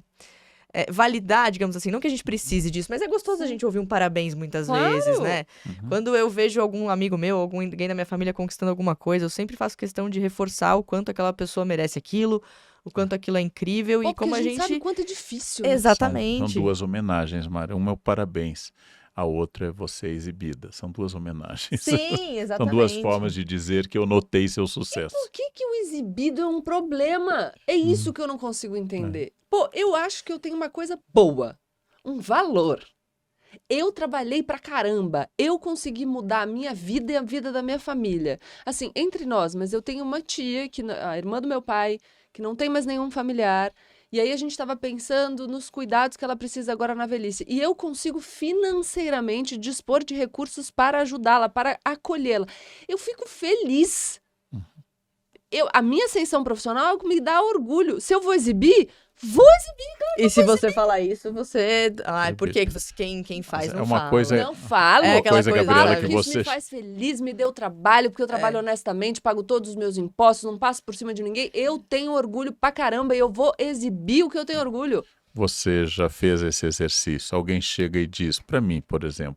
[SPEAKER 1] validar, digamos assim. Não que a gente precise disso, mas é gostoso a gente ouvir um parabéns muitas vezes, né? Quando eu vejo algum amigo meu, alguém da minha família conquistando alguma coisa, eu sempre faço questão de reforçar o quanto aquela pessoa merece aquilo, o quanto aquilo é incrível e como
[SPEAKER 2] a
[SPEAKER 1] a
[SPEAKER 2] gente
[SPEAKER 1] gente...
[SPEAKER 2] sabe o quanto é difícil. Né?
[SPEAKER 1] Exatamente.
[SPEAKER 3] São 2 homenagens, Mara. Uma é o parabéns. a outra é você exibida. São duas homenagens.
[SPEAKER 1] Sim, exatamente.
[SPEAKER 3] São duas formas de dizer que eu notei seu sucesso.
[SPEAKER 2] Por que o exibido é um problema? É isso que eu não consigo entender. Pô, eu acho que eu tenho uma coisa boa, um valor. Eu trabalhei pra caramba, eu consegui mudar a minha vida e a vida da minha família. Assim, entre nós, mas eu tenho uma tia, a irmã do meu pai, que não tem mais nenhum familiar, e aí a gente estava pensando nos cuidados que ela precisa agora na velhice. E eu consigo financeiramente dispor de recursos para ajudá-la, para acolhê-la. Eu fico feliz. A minha ascensão profissional me dá orgulho. Se eu vou exibir, vou exibir.
[SPEAKER 1] E se você falar isso, você... Ai, por que você... Quem faz
[SPEAKER 3] Mas
[SPEAKER 1] não
[SPEAKER 3] é uma
[SPEAKER 1] fala.
[SPEAKER 3] coisa-
[SPEAKER 2] Não falo.
[SPEAKER 1] É aquela coisa,
[SPEAKER 3] Gabriela,
[SPEAKER 1] sabe?
[SPEAKER 3] que
[SPEAKER 2] Isso
[SPEAKER 3] você...
[SPEAKER 2] me faz feliz, me deu trabalho, porque eu trabalho honestamente, pago todos os meus impostos, não passo por cima de ninguém. Eu tenho orgulho pra caramba e eu vou exibir o que eu tenho orgulho.
[SPEAKER 3] Você já fez esse exercício? Alguém chega e diz, para mim, por exemplo,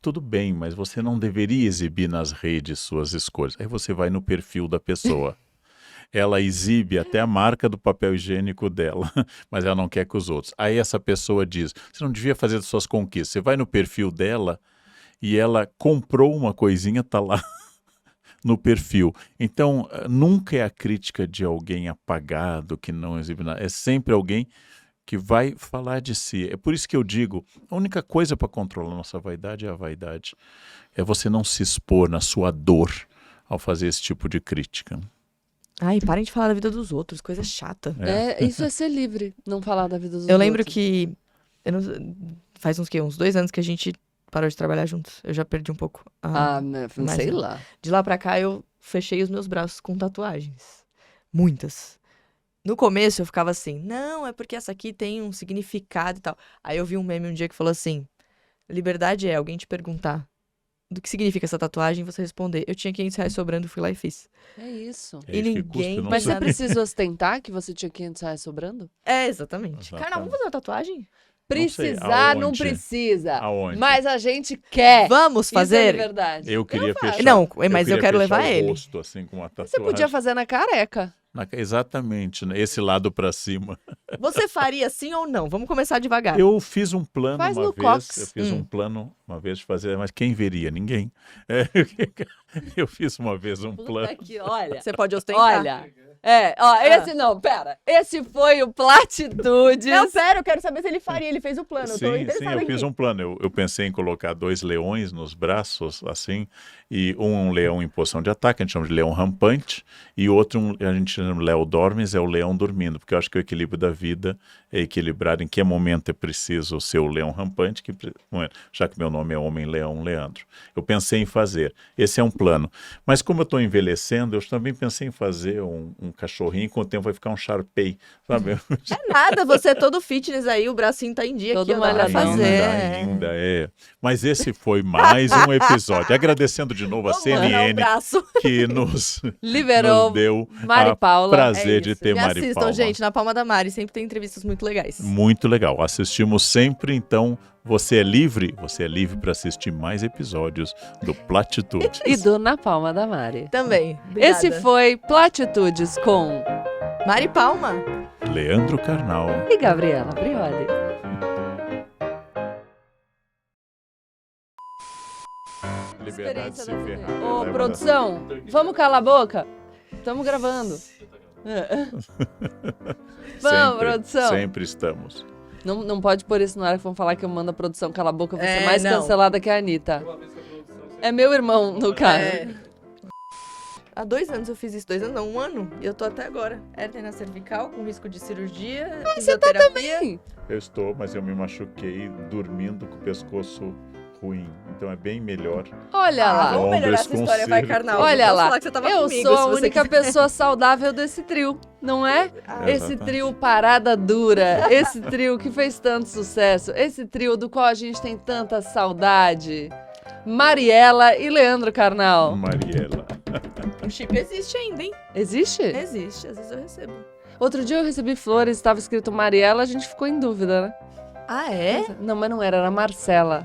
[SPEAKER 3] tudo bem, mas você não deveria exibir nas redes suas escolhas. Aí você vai no perfil da pessoa. Ela exibe até a marca do papel higiênico dela, mas ela não quer que os outros. Aí essa pessoa diz, você não devia fazer as suas conquistas. Você vai no perfil dela e ela comprou uma coisinha, tá lá no perfil. Então, nunca é a crítica de alguém apagado, que não exibe nada. É sempre alguém que vai falar de si. É por isso que eu digo, a única coisa para controlar a nossa vaidade é a vaidade. É você não se expor na sua dor ao fazer esse tipo de crítica.
[SPEAKER 1] Ai, parem de falar da vida dos outros, coisa chata.
[SPEAKER 2] Isso é ser livre, não falar da vida dos
[SPEAKER 1] Eu lembro
[SPEAKER 2] outros.
[SPEAKER 1] que... faz uns 2 anos que a gente parou de trabalhar juntos. Eu já perdi um pouco.
[SPEAKER 2] Mas
[SPEAKER 1] mas
[SPEAKER 2] sei
[SPEAKER 1] não.
[SPEAKER 2] lá.
[SPEAKER 1] De lá pra cá, eu fechei os meus braços com tatuagens. Muitas. No começo, eu ficava assim, não, é porque essa aqui tem um significado e tal. Aí eu vi um meme um dia que falou assim, liberdade é alguém te perguntar do que significa essa tatuagem e você responder. Eu tinha R$500 sobrando, fui lá e fiz.
[SPEAKER 2] É isso.
[SPEAKER 3] É
[SPEAKER 1] E
[SPEAKER 3] isso que
[SPEAKER 1] ninguém-
[SPEAKER 3] custa, não
[SPEAKER 2] Mas
[SPEAKER 3] sei.
[SPEAKER 2] você precisa ostentar que você tinha R$500 sobrando?
[SPEAKER 1] É, exatamente.
[SPEAKER 3] Exatamente.
[SPEAKER 1] Carnal, vamos fazer uma tatuagem?
[SPEAKER 2] Precisar não
[SPEAKER 3] aonde?
[SPEAKER 2] precisa.
[SPEAKER 3] Aonde?
[SPEAKER 2] Mas a gente quer.
[SPEAKER 1] Vamos
[SPEAKER 2] Isso é
[SPEAKER 1] fazer?
[SPEAKER 2] verdade.
[SPEAKER 3] Eu queria
[SPEAKER 2] faço.
[SPEAKER 3] fechar.
[SPEAKER 1] Não, mas eu
[SPEAKER 3] queria
[SPEAKER 1] quero
[SPEAKER 3] fechar
[SPEAKER 1] levar
[SPEAKER 3] o
[SPEAKER 1] ele.
[SPEAKER 3] rosto, assim, com uma tatuagem.
[SPEAKER 2] Você podia fazer na careca.
[SPEAKER 3] Exatamente, né? Esse lado para cima.
[SPEAKER 1] Você faria sim ou não? Vamos começar devagar.
[SPEAKER 3] Eu fiz um plano
[SPEAKER 2] Faz
[SPEAKER 3] uma
[SPEAKER 2] no
[SPEAKER 3] vez.
[SPEAKER 2] cox.
[SPEAKER 3] Eu fiz um plano uma vez de fazer, mas quem veria? Ninguém. Eu fiz uma vez um plano.
[SPEAKER 2] Puta que, olha.
[SPEAKER 1] Você pode ostentar.
[SPEAKER 2] Olha. Esse não, pera. Esse foi o Platitudes.
[SPEAKER 1] Não, sério, eu quero saber se ele faria. Ele fez o plano. Eu tô
[SPEAKER 3] Sim,
[SPEAKER 1] interessada
[SPEAKER 3] eu
[SPEAKER 1] aqui.
[SPEAKER 3] fiz um plano. Eu pensei em colocar 2 leões nos braços, assim, e um leão em posição de ataque, a gente chama de leão rampante, e outro a gente chama de leão dormes, é o leão dormindo, porque eu acho que o equilíbrio da vida é equilibrado em que momento é preciso ser o leão rampante, já que meu nome é Homem-Leão Leandro. Eu pensei em fazer. Esse é um plano. Mas como eu estou envelhecendo, eu também pensei em fazer um cachorrinho, com o tempo vai ficar um Sharpei, sabe?
[SPEAKER 1] É nada, você é todo fitness aí, o bracinho tá em dia
[SPEAKER 2] Todo
[SPEAKER 1] aqui, ó, dá pra
[SPEAKER 2] malhadão.
[SPEAKER 1] fazer.
[SPEAKER 3] Ainda é. Mas esse foi mais um episódio. Agradecendo de novo a
[SPEAKER 1] Vamos mandar o
[SPEAKER 3] CNN
[SPEAKER 1] braço.
[SPEAKER 3] que nos
[SPEAKER 2] Liberou
[SPEAKER 3] deu
[SPEAKER 2] Mari
[SPEAKER 3] a
[SPEAKER 2] Paula.
[SPEAKER 3] prazer de
[SPEAKER 1] isso.
[SPEAKER 3] ter
[SPEAKER 1] Me
[SPEAKER 3] Mari
[SPEAKER 1] assistam,
[SPEAKER 3] Paula.
[SPEAKER 1] gente, na Palma da Mari. Sempre tem entrevistas muito legais.
[SPEAKER 3] Muito legal. Assistimos sempre, então você é livre? Você é livre para assistir mais episódios do Platitude.
[SPEAKER 2] E do Na Palma da Mari.
[SPEAKER 1] Também. Obrigada.
[SPEAKER 2] Esse foi Platitudes com
[SPEAKER 1] Mari Palma.
[SPEAKER 3] Leandro Carnal.
[SPEAKER 2] e Gabriela Brioli.
[SPEAKER 3] Liberdade
[SPEAKER 2] Experiência
[SPEAKER 3] se
[SPEAKER 2] da vida.
[SPEAKER 3] ferrar.
[SPEAKER 2] Ô,
[SPEAKER 3] Leva
[SPEAKER 2] produção, vamos calar a boca? Estamos gravando. Vamos,
[SPEAKER 3] Sempre,
[SPEAKER 2] produção.
[SPEAKER 3] Sempre estamos.
[SPEAKER 2] Não pode pôr isso no ar que vão falar que eu mando a produção cala a boca, eu vou ser
[SPEAKER 1] É,
[SPEAKER 2] mais
[SPEAKER 1] não.
[SPEAKER 2] cancelada que a Anitta. É meu irmão, no caso.
[SPEAKER 1] É. Há 2 anos eu fiz isso. 2 anos não, 1 ano. E eu tô até agora. Hérnia na cervical, com risco de cirurgia, fisioterapia.
[SPEAKER 2] Sim.
[SPEAKER 3] Eu estou, mas eu me machuquei dormindo com o pescoço ruim. Então é bem melhor.
[SPEAKER 2] Olha
[SPEAKER 1] Ah,
[SPEAKER 2] lá.
[SPEAKER 1] vamos melhorar
[SPEAKER 3] Ombros
[SPEAKER 1] essa história, vai,
[SPEAKER 3] com
[SPEAKER 1] Carnal.
[SPEAKER 2] Olha
[SPEAKER 1] Vamos
[SPEAKER 2] lá.
[SPEAKER 1] falar que você tava
[SPEAKER 2] Eu
[SPEAKER 1] comigo,
[SPEAKER 2] sou
[SPEAKER 1] se
[SPEAKER 2] a
[SPEAKER 1] você
[SPEAKER 2] única
[SPEAKER 1] quiser.
[SPEAKER 2] pessoa saudável desse trio, não é? Esse
[SPEAKER 3] Exatamente.
[SPEAKER 2] trio parada dura, esse trio que fez tanto sucesso, esse trio do qual a gente tem tanta saudade. Mariela e Leandro Carnal.
[SPEAKER 3] Mariela.
[SPEAKER 1] O chip existe ainda, hein?
[SPEAKER 2] Existe?
[SPEAKER 1] Existe, às vezes eu recebo.
[SPEAKER 2] Outro dia eu recebi flores, estava escrito Mariela, a gente ficou em dúvida, né?
[SPEAKER 1] Ah, é?
[SPEAKER 2] Não, mas não era Marcela.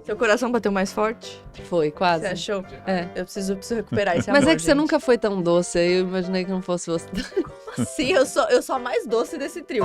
[SPEAKER 1] Seu coração bateu mais forte?
[SPEAKER 2] Foi, quase.
[SPEAKER 1] Você achou?
[SPEAKER 2] É.
[SPEAKER 1] Eu preciso recuperar esse
[SPEAKER 2] Mas
[SPEAKER 1] amor,
[SPEAKER 2] é que você
[SPEAKER 1] gente.
[SPEAKER 2] nunca foi tão doce, aí eu imaginei que não fosse você.
[SPEAKER 1] Sim, eu sou a mais doce desse trio.